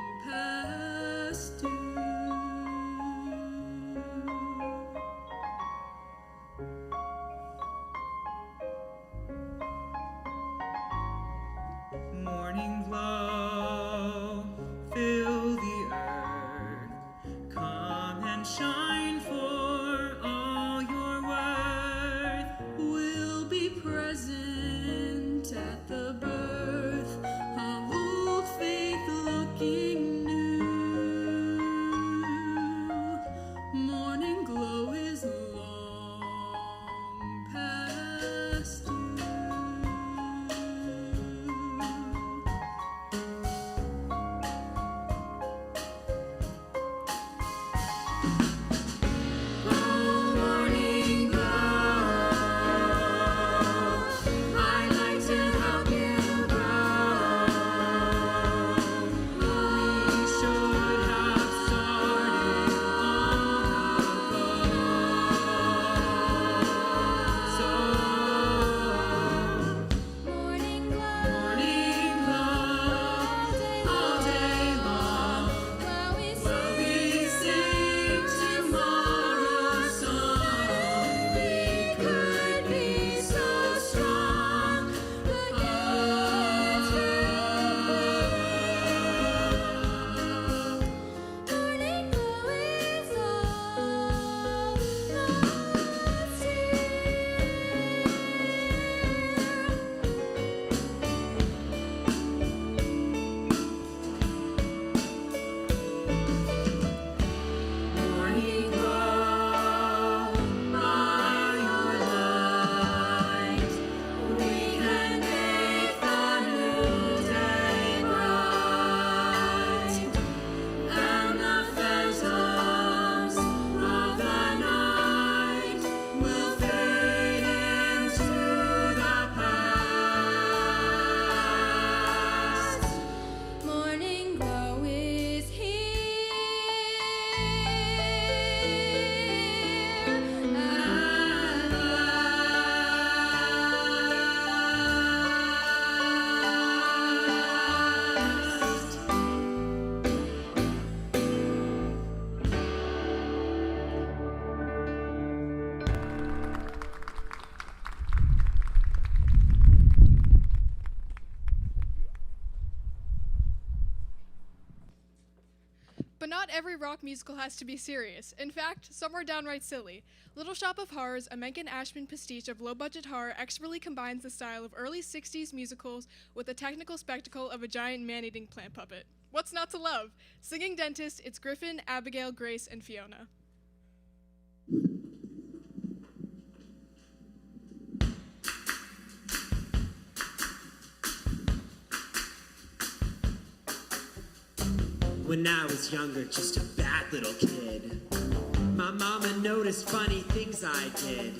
But not every rock musical has to be serious. In fact, some are downright silly. Little Shop of Horrors, a Menken Ashman pastiche of low-budget horror, expertly combines the style of early 60s musicals with the technical spectacle of a giant man-eating plant puppet. What's not to love? Singing Dentist, it's Griffin, Abigail, Grace, and Fiona. When I was younger, just a bad little kid, my mama noticed funny things I did.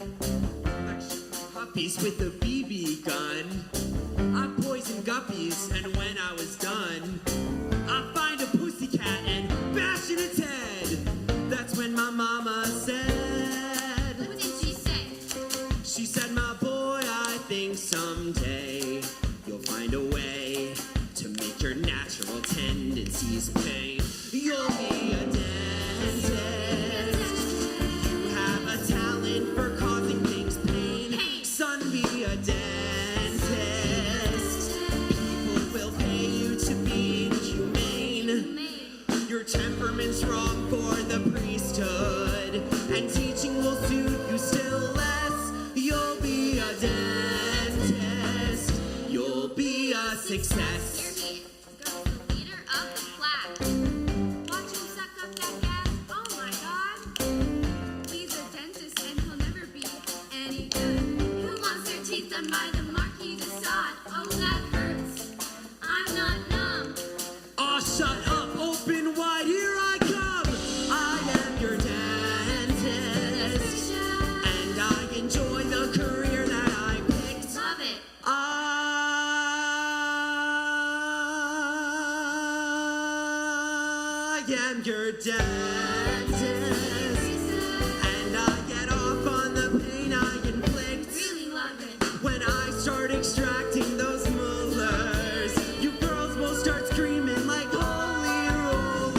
Like shooting puppies with a BB gun. I poisoned guppies, and when I was done, I find a pussycat and bash in its head. That's when my mama said, What did she say? She said, my boy, I think someday you'll find a way to make your natural tendencies pay. You'll be a dentist. You have a talent for causing things pain. Son, be a dentist. People will pay you to be humane. Your temperament's wrong for the priesthood, and teaching will suit you still less. You'll be a dentist. You'll be a success. By the Marquis de Sade. Oh, that hurts. I'm not numb. Aw, shut up, open wide, here I come. I am your dentist, and I enjoy the career that I picked. Love it. I am your dentist, and I get off on the pain I inflict. Really love it. When I start extracting those molars, you girls will start screaming like holy rollers.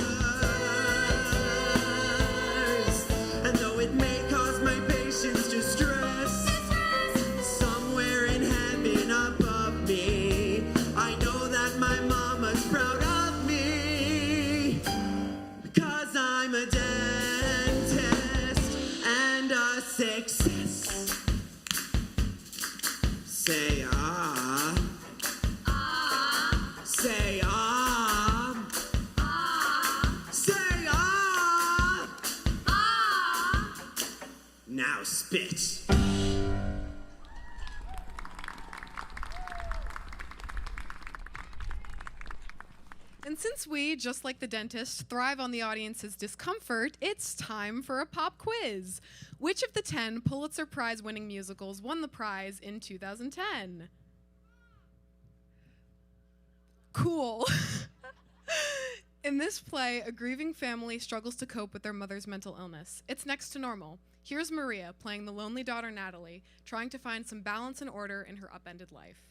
And though it may cause my patients distress, somewhere in heaven above me, I know that my mama's proud of me. Because I'm a dentist and a success. Say ah. Ah. Say ah. Ah. Say ah. Ah. Now spit. And since we, just like the dentist, thrive on the audience's discomfort, it's time for a pop quiz. Which of the 10 Pulitzer Prize-winning musicals won the prize in 2010? Cool. In this play, a grieving family struggles to cope with their mother's mental illness. It's next to normal. Here's Maria playing the lonely daughter Natalie, trying to find some balance and order in her upended life.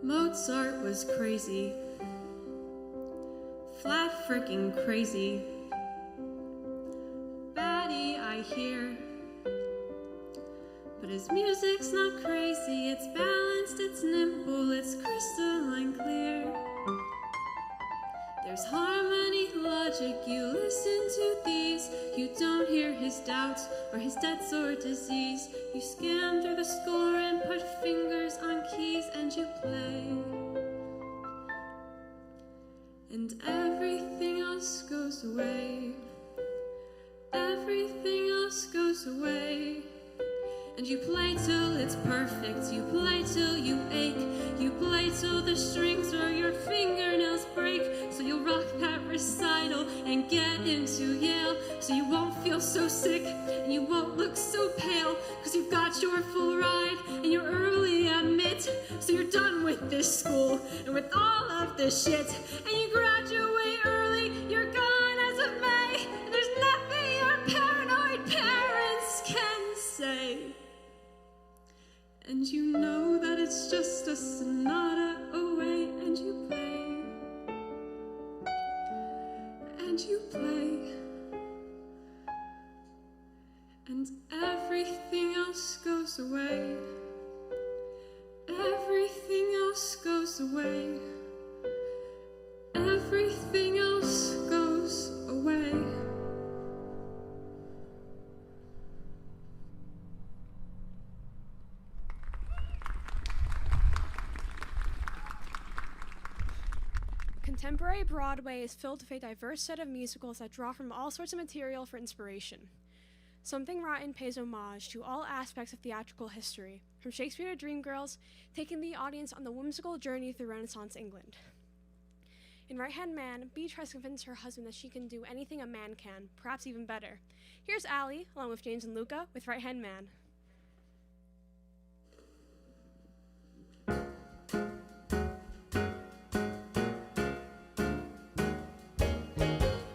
Mozart was crazy. Flat frickin' crazy. Batty, I hear. But his music's not crazy. It's balanced, it's nimble, it's crystalline clear. There's harmony, logic, you listen to these. You don't hear his doubts or his debts or disease. You scan through the score and put fingers on keys and you play. And everything else goes away. Everything else goes away. And you play till it's perfect. You play till you ache. You play till the strings or your fingernails break. So you'll rock that recital and get into Yale. So you won't feel so sick and you won't look so pale. Cause you've got your full ride and you're early at mid. So you're done with this school and with all of this shit. And you graduate early, you're gone as of May. And there's nothing your paranoid parents can say. And you know that it's just just a sonata away, and you play, and you play, and everything else goes away. Everything else goes away. Everything else goes away. Contemporary Broadway is filled with a diverse set of musicals that draw from all sorts of material for inspiration. Something Rotten pays homage to all aspects of theatrical history, from Shakespeare to Dreamgirls, taking the audience on the whimsical journey through Renaissance England. In Right Hand Man, Bee tries to convince her husband that she can do anything a man can, perhaps even better. Here's Allie, along with James and Luca, with Right Hand Man.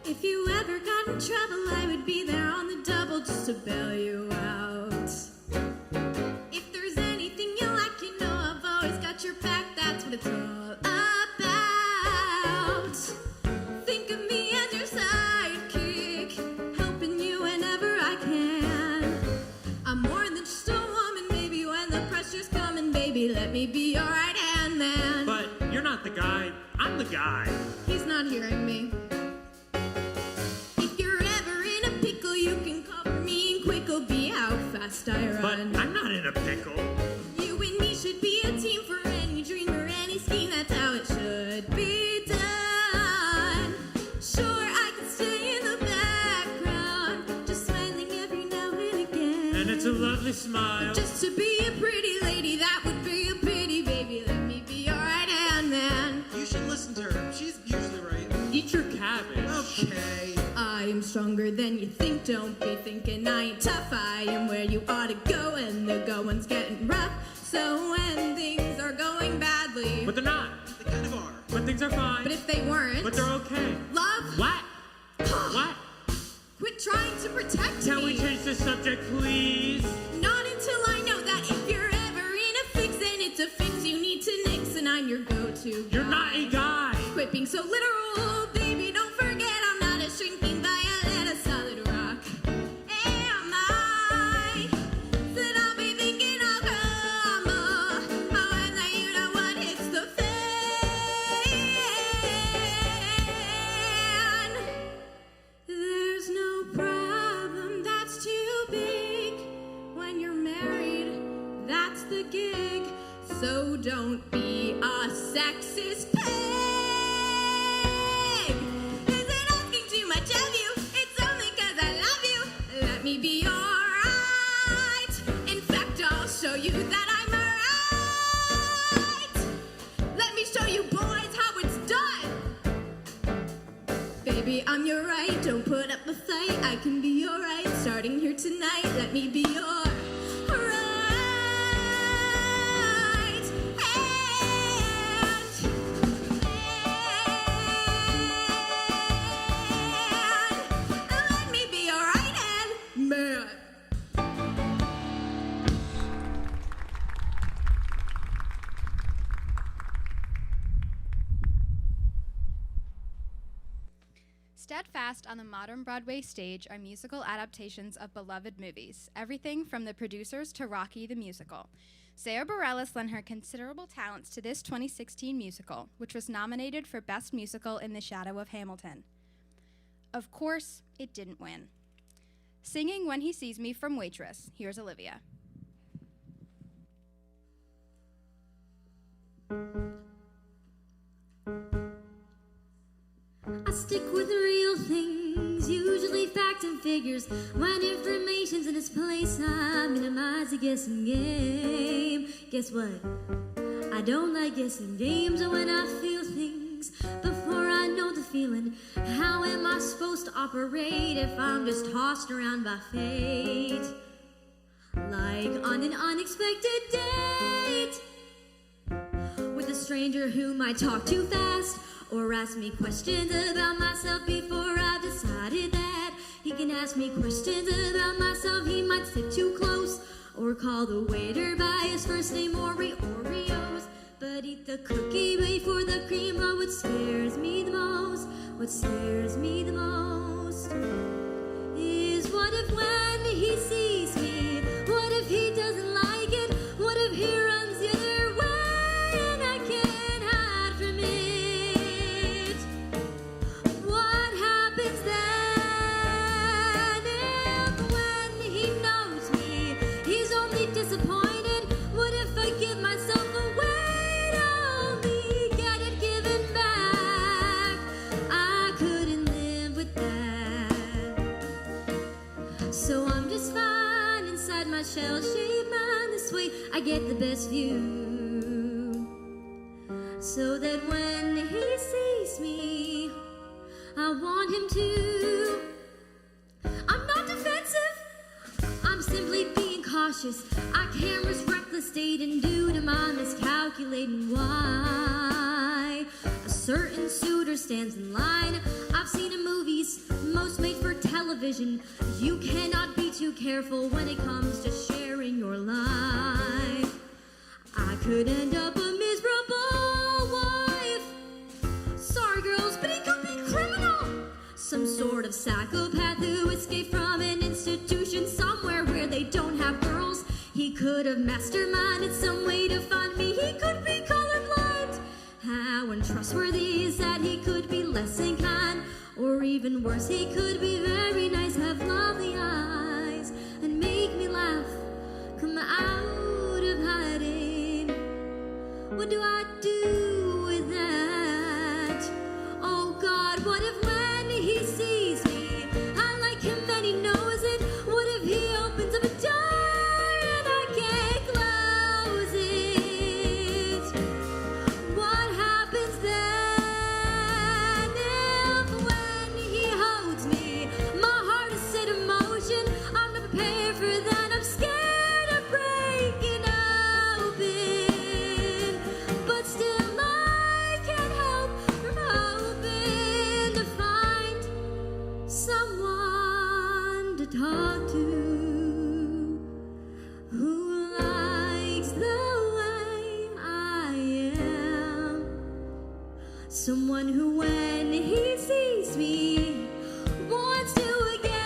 If you ever got in trouble, I would be there on the double just to bail you out. If there's anything you like, you know I've always got your back, that's what it's all about. Think of me as your sidekick, helping you whenever I can. I'm more than just a woman, baby, when the pressure's coming, baby, let me be your right hand man. But you're not the guy, I'm the guy. He's not hearing me. I run. But I'm not in a pickle. You and me should be a team for any dream or any scheme. That's how it should be done. Sure, I could stay in the background, just smiling every now and again. And it's a lovely smile. But just to be a pretty lady, that would be a pity, baby. Let me be your right hand man. You should listen to her. She's usually right. Eat your cabbage. Okay. I am stronger than you think. Don't be thinking I ain't tough. I am where you ought to go, and the going's getting rough. So when things are going badly, But they're not. They kind of are. But things are fine. but if they weren't, But they're okay. love, What? What? quit trying to protect Can me. we change the subject, please? Not until I know that if you're ever in a fix, then it's a fix you need to nix, and I'm your go-to guy. You're not a guy. Quit being so literal, baby. Don't forget I'm not a shrinking violet, a solid rock. Am I? That I'll be thinking I'll crumble. Oh, and that you know what hits the fan. There's no problem that's too big. When you're married, that's the gig. So don't be a sexist pig. Is it asking too much of you? It's only 'cause I love you. Let me be alright. In fact, I'll show you that I'm alright. Let me show you boys how it's done. Baby, I'm your right. Don't put up a fight. I can be your right. Starting here tonight, let me be your right. Let me be your right hand man. Steadfast on the modern Broadway stage are musical adaptations of beloved movies, everything from The Producers to Rocky the Musical. Sarah Bareilles lent her considerable talents to this 2016 musical, which was nominated for Best Musical in the Shadow of Hamilton. Of course, it didn't win. Singing When He Sees Me from Waitress, here's Olivia. I stick with real things, usually fact and figures. When information's in its place, I minimize the guessing game. Guess what? I don't like guessing games. And when I feel things before I know the feeling, how am I supposed to operate if I'm just tossed around by fate? Like on an unexpected date with a stranger who might talk too fast or ask me questions about myself before I've decided that he can ask me questions about myself. He might sit too close or call the waiter by his first name or Oreos. a cookie made for the cream. But what scares me the most, what scares me the most is what if when he sees me, what if he doesn't like it, what if he runs the other way and I can't hide from it? What happens then if when he knows me, he's only disappointed? What if I give myself away to only get it given back? I couldn't live with that. So I'm just fine inside my shell-shaped mind. This way I get the best view, so that when he sees me, I want him to. I'm not defensive, I'm simply being cautious. Our camera's reckless state and due to my miscalculating why a certain suitor stands in line. I've seen in movies, most made for television. You cannot be too careful when it comes to sharing your life. I could end up a miserable wife. Sorry girls, but he could be criminal. Some sort of psychopath who escaped from an institution somewhere where they don't have girls. He could have masterminded some way to find me. He could be colorblind. How untrustworthy is that? He could be less than kind, or even worse, he could be very nice, have lovely eyes, and make me laugh, come out of hiding. What do I do with that? Oh God, what if when he sees me, I like him and he knows it? What if he opens up a door and I can't close it? What happens then if when he holds me, my heart is set in motion? I'm not prepared for that, I'm scared of breaking open, but still I can't help from hoping to find someone to talk to who likes the way I am. Someone who, when he sees me, wants to again.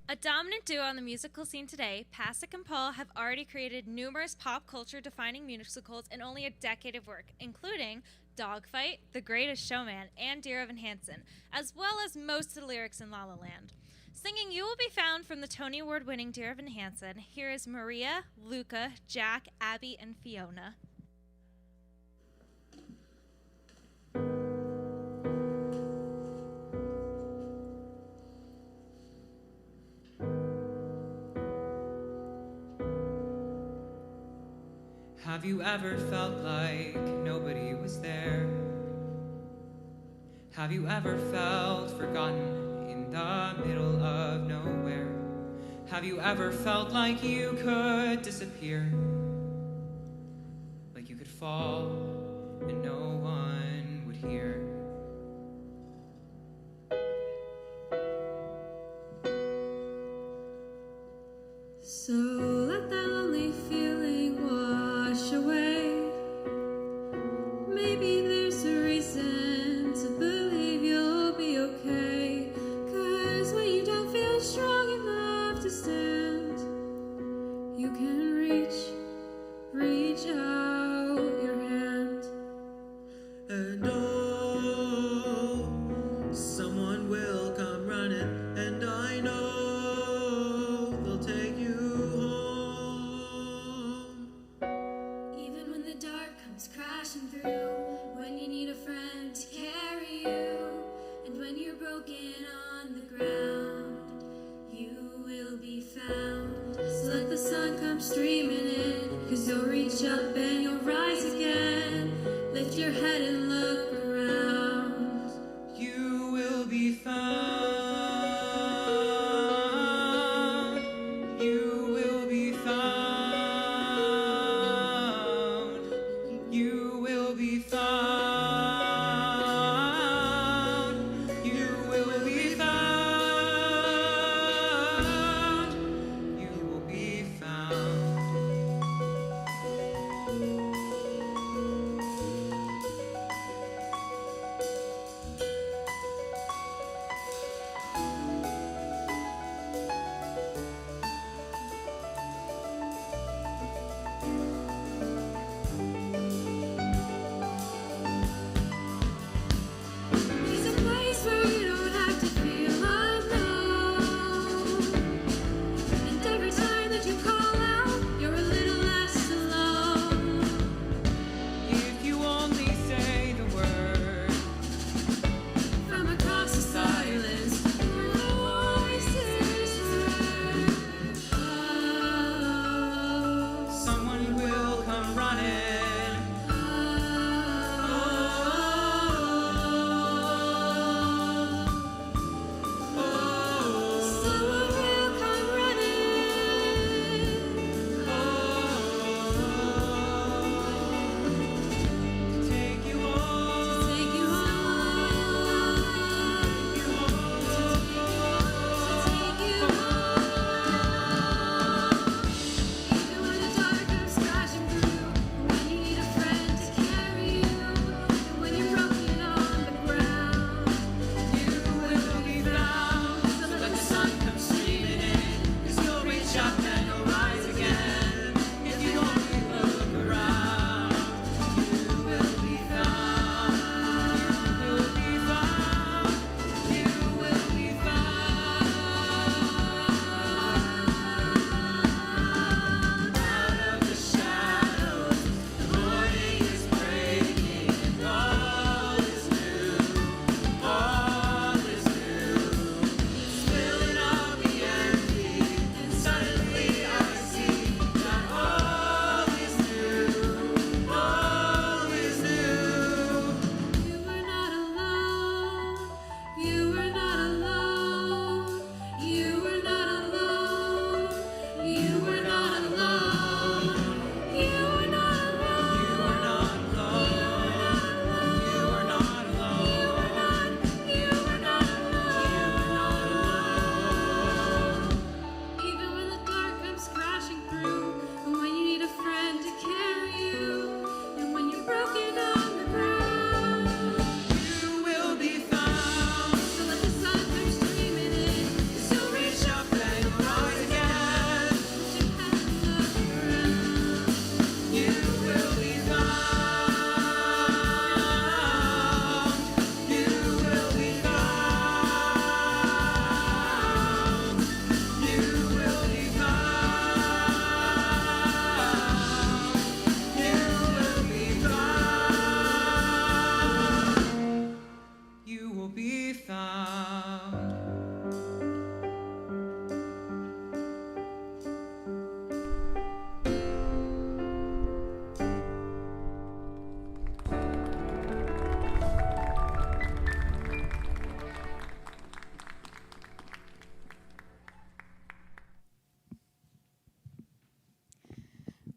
A dominant duo on the musical scene today, Pasek and Paul have already created numerous pop culture defining musicals in only a decade of work, including Dogfight, The Greatest Showman, and Dear Evan Hansen, as well as most of the lyrics in La La Land. Singing You Will Be Found from the Tony Award winning Dear Evan Hansen, here is Maria, Luca, Jack, Abby, and Fiona. Have you ever felt like nobody was there? Have you ever felt forgotten in the middle of nowhere? Have you ever felt like you could disappear? Like you could fall and no one would hear? So let that lonely feeling wash away. Maybe there's a reason to believe you'll be okay. 'Cause when you don't feel strong enough to stand, you can reach out your hand.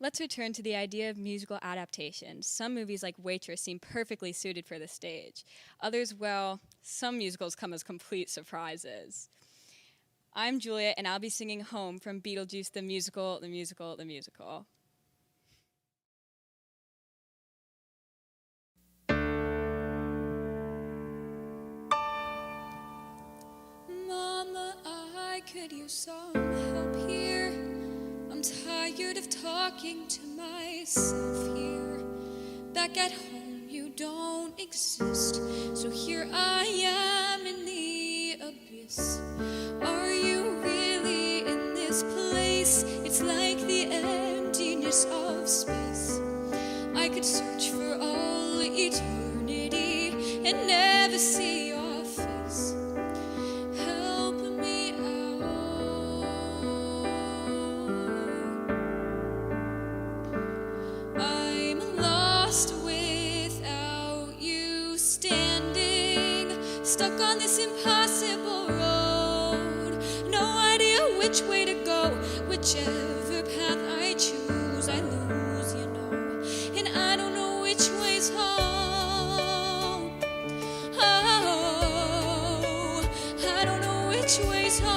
Let's return to the idea of musical adaptations. Some movies like Waitress seem perfectly suited for the stage. Others, well, some musicals come as complete surprises. I'm Julia, and I'll be singing Home from Beetlejuice the Musical, the Musical, the Musical. Mama, I could use some help here. I'm tired of talking to myself here. Back at home, you don't exist. So here I am in the abyss. Are you really in this place? It's like the emptiness of space. I could search for all eternity and never see your face. Help me out. I'm lost without you standing, stuck on this impossible road. No idea which way to go, whichever path I choose, I lose, you know. And I don't know which way's home. Oh, I don't know which way's home.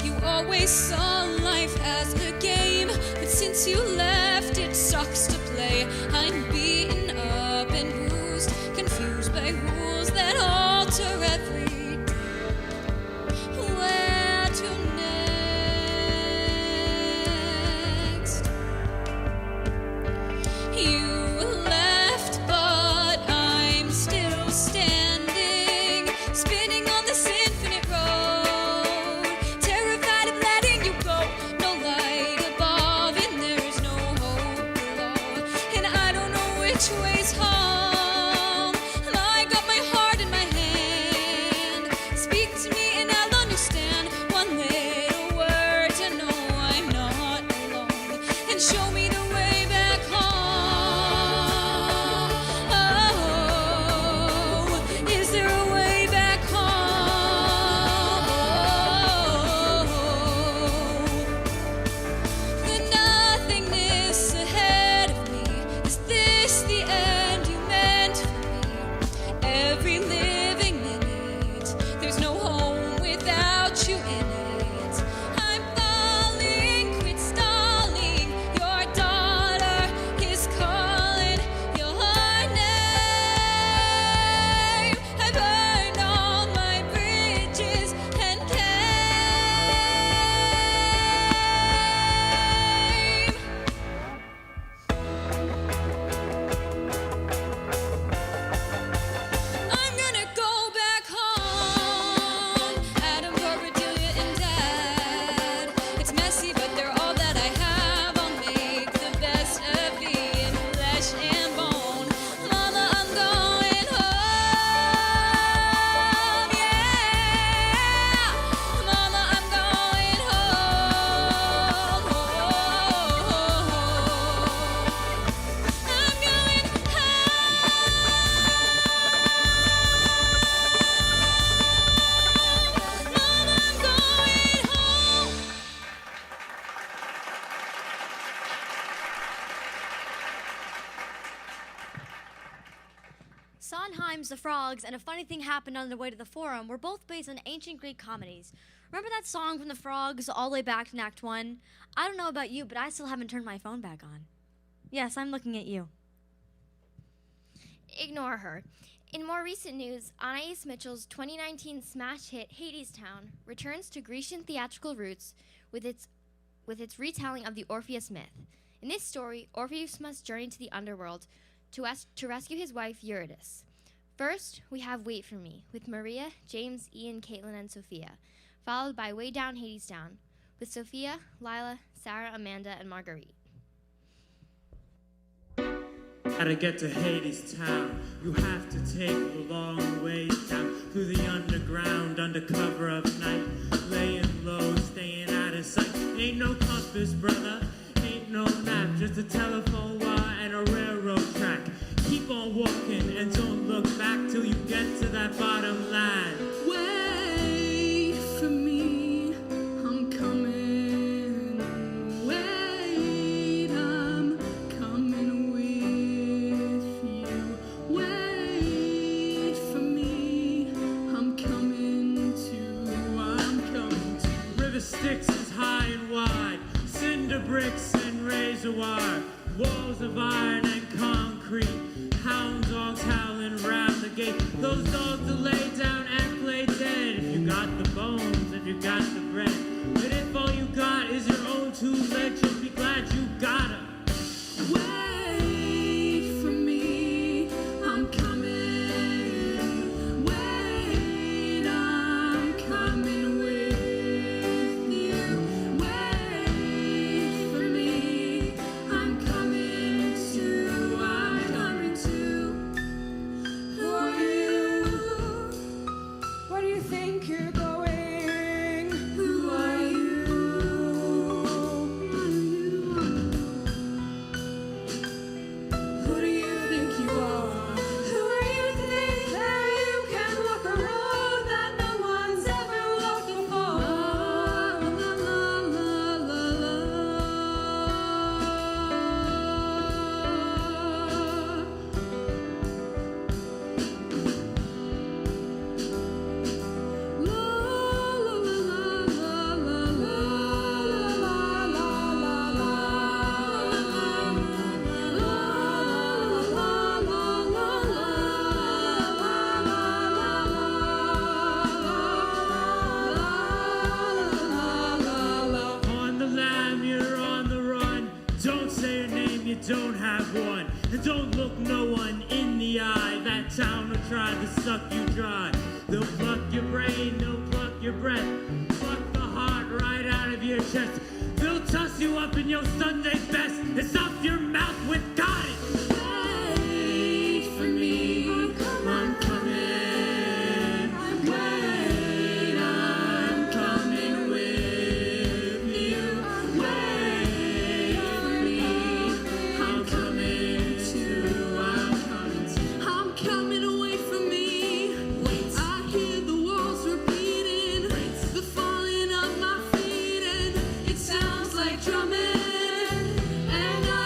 You always saw life as a game, but since you left, it sucks to play. I'm beaten up and bruised, confused by rules that alter every day. Where to next? You left, but I'm still standing, spinning on this infinite road, terrified of letting you go. No light above, and there's no hope below. And I don't know which way's home. I got my heart in my hand. Speak to me and I'll understand. One little word to know I'm not alone, and show me the way back home. Oh, is there a way back home? The nothingness ahead of me. Is this the end you meant for me? Every living minute, there's no home without you in it. I'm falling, quit stalling. Your daughter is calling your name. I burned all my bridges and came. I'm gonna go back home. Adam, Cordelia, and Dad. It's messy, but they're all that I have. I'll make the best of being flesh and bone. Mama, I'm going home. Yeah. Mama, I'm going home. I'm going Sondheim's The Frogs and A Funny Thing Happened on the Way to the Forum were both based on ancient Greek comedies. Remember that song from The Frogs all the way back in Act 1? I don't know about you, but I still haven't turned my phone back on. Yes, I'm looking at you. Ignore her. In more recent news, Anais Mitchell's 2019 smash hit Hadestown returns to Grecian theatrical roots with its retelling of the Orpheus myth. In this story, Orpheus must journey to the underworld to rescue his wife Eurydice. First, we have Wait For Me with Maria, James, Ian, Caitlin, and Sophia, followed by Way Down Hadestown with Sophia, Lila, Sarah, Amanda, and Marguerite. How to get to Hades Town, you have to take a long way down through the underground, under cover of night, laying low, staying out of sight. Ain't no compass, brother, ain't no map, just a telephone wire and a railroad track. Keep on walking and don't look back till you get to that bottom line. Way razor wire, walls of iron and concrete, hound dogs howling round the gate. Those dogs will lay down and play dead. If you got the bones, if you got the bread, but if all you got is your own two legs, just be glad you gotta wait for me. I'm coming. Wait, I'm coming with you. Wait for me. I'm coming too. I'm coming too. Who are you? Where do you think you're going? Who are you? Who do you think you are? Who are you to think that you can walk a road that no one's ever walked before? La, la, la, la, la, on the lam, you're on the run. Don't say your name, you don't have one. And don't look no one in the eye. That town will try to suck you dry. They'll pluck your brain, they'll pluck your breath, pluck the heart right out of your chest. They'll toss you up in your Sunday best and stuff your mouth with got it. wait for me. I'm coming. Wait, I'm coming with you. Wait for me. I'm coming too. I'm coming too. I'm coming away from me. Wait. I hear the walls repeating. Wait. The falling of my feet, and it sounds like drumming. And I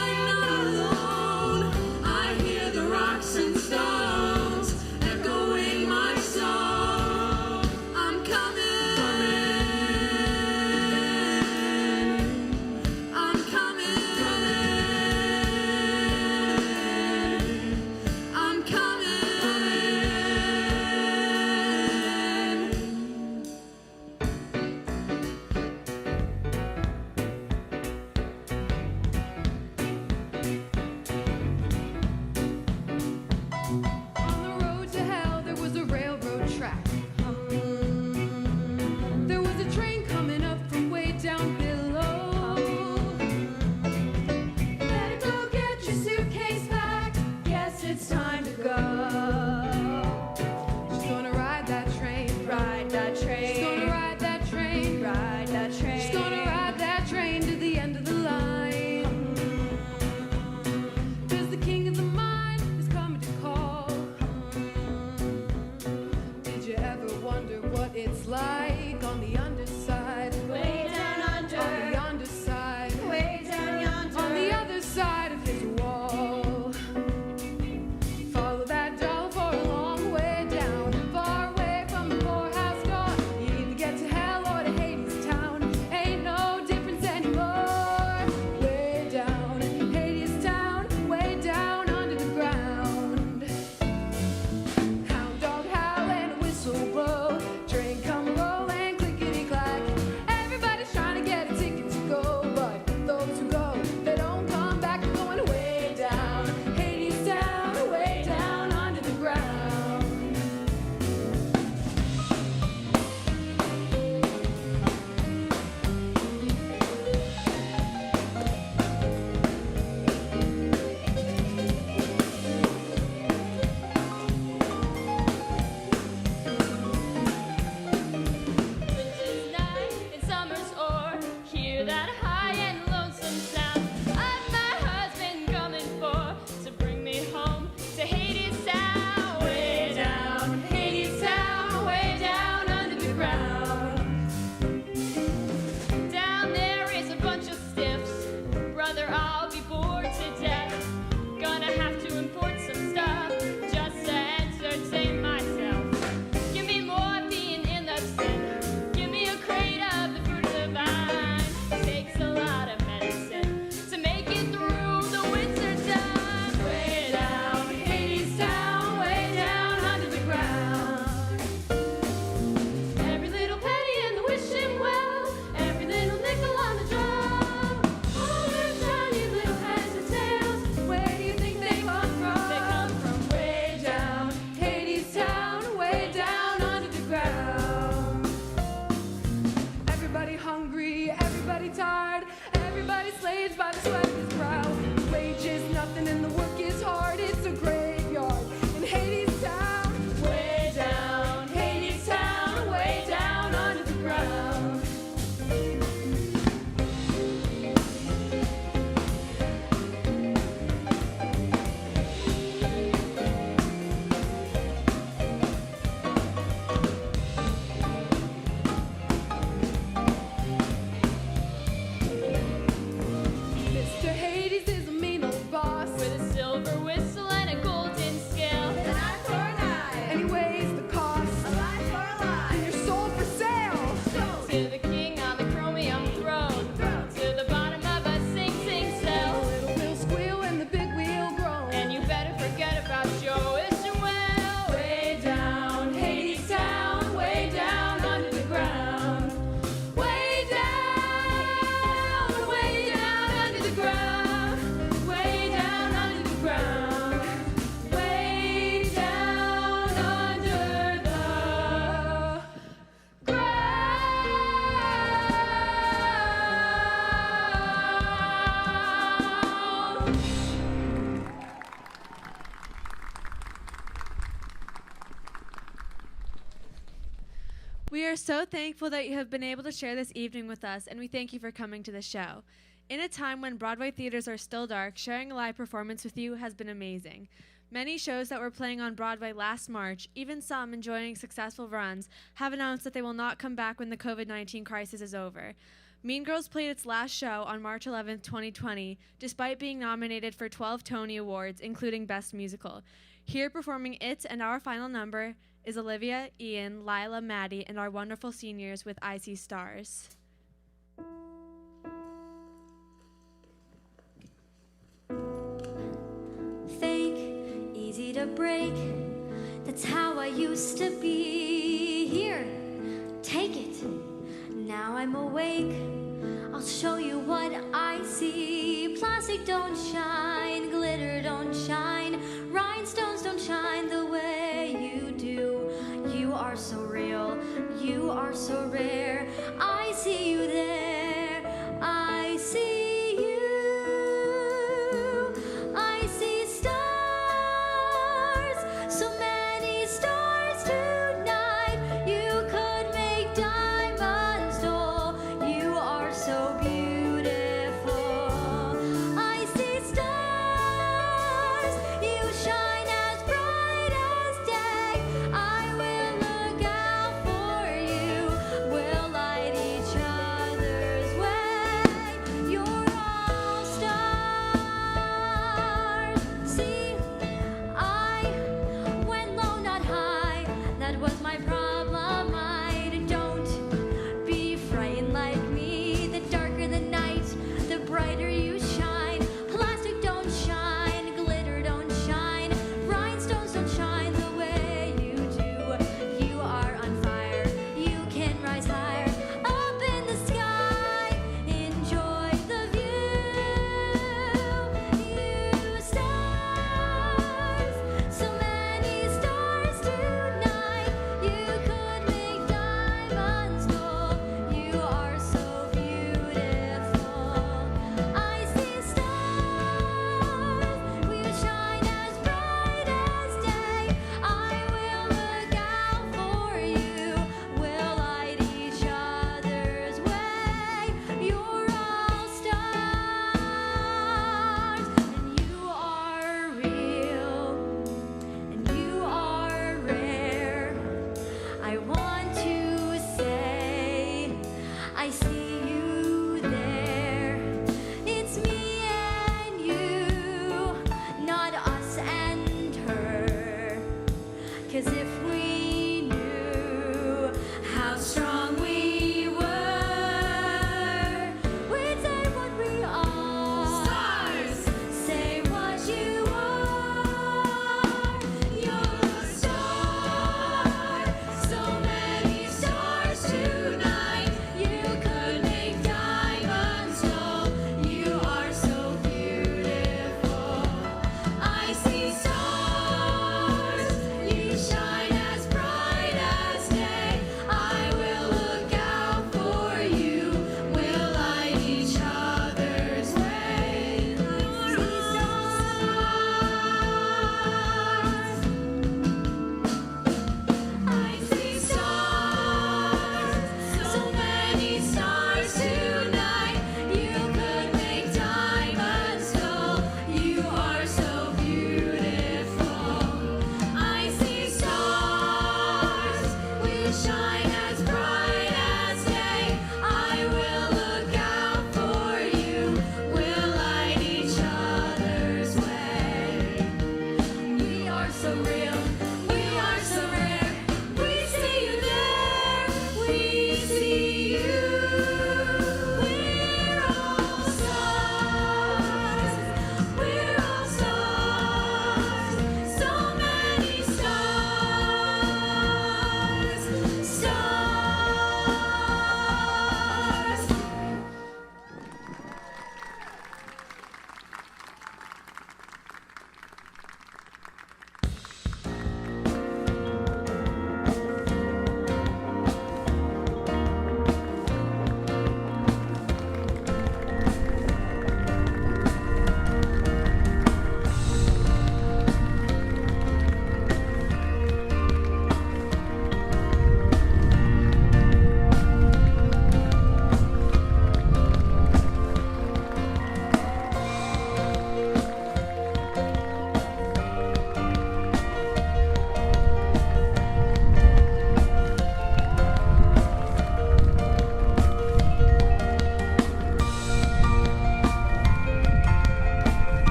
We are so thankful that you have been able to share this evening with us, and we thank you for coming to the show. In a time when Broadway theaters are still dark, sharing a live performance with you has been amazing. Many shows that were playing on Broadway last March, even some enjoying successful runs, have announced that they will not come back when the COVID-19 crisis is over. Mean Girls played its last show on March 11, 2020, despite being nominated for 12 Tony Awards, including Best Musical. Here performing it and our final number is Olivia, Ian, Lila, Maddie, and our wonderful seniors with I See Stars. Fake, easy to break, that's how I used to be. Here, take it, now I'm awake, I'll show you what I see. Plastic don't shine, glitter don't shine, rhinestones don't shine the way you do. You are so real, you are so rare, I see you there.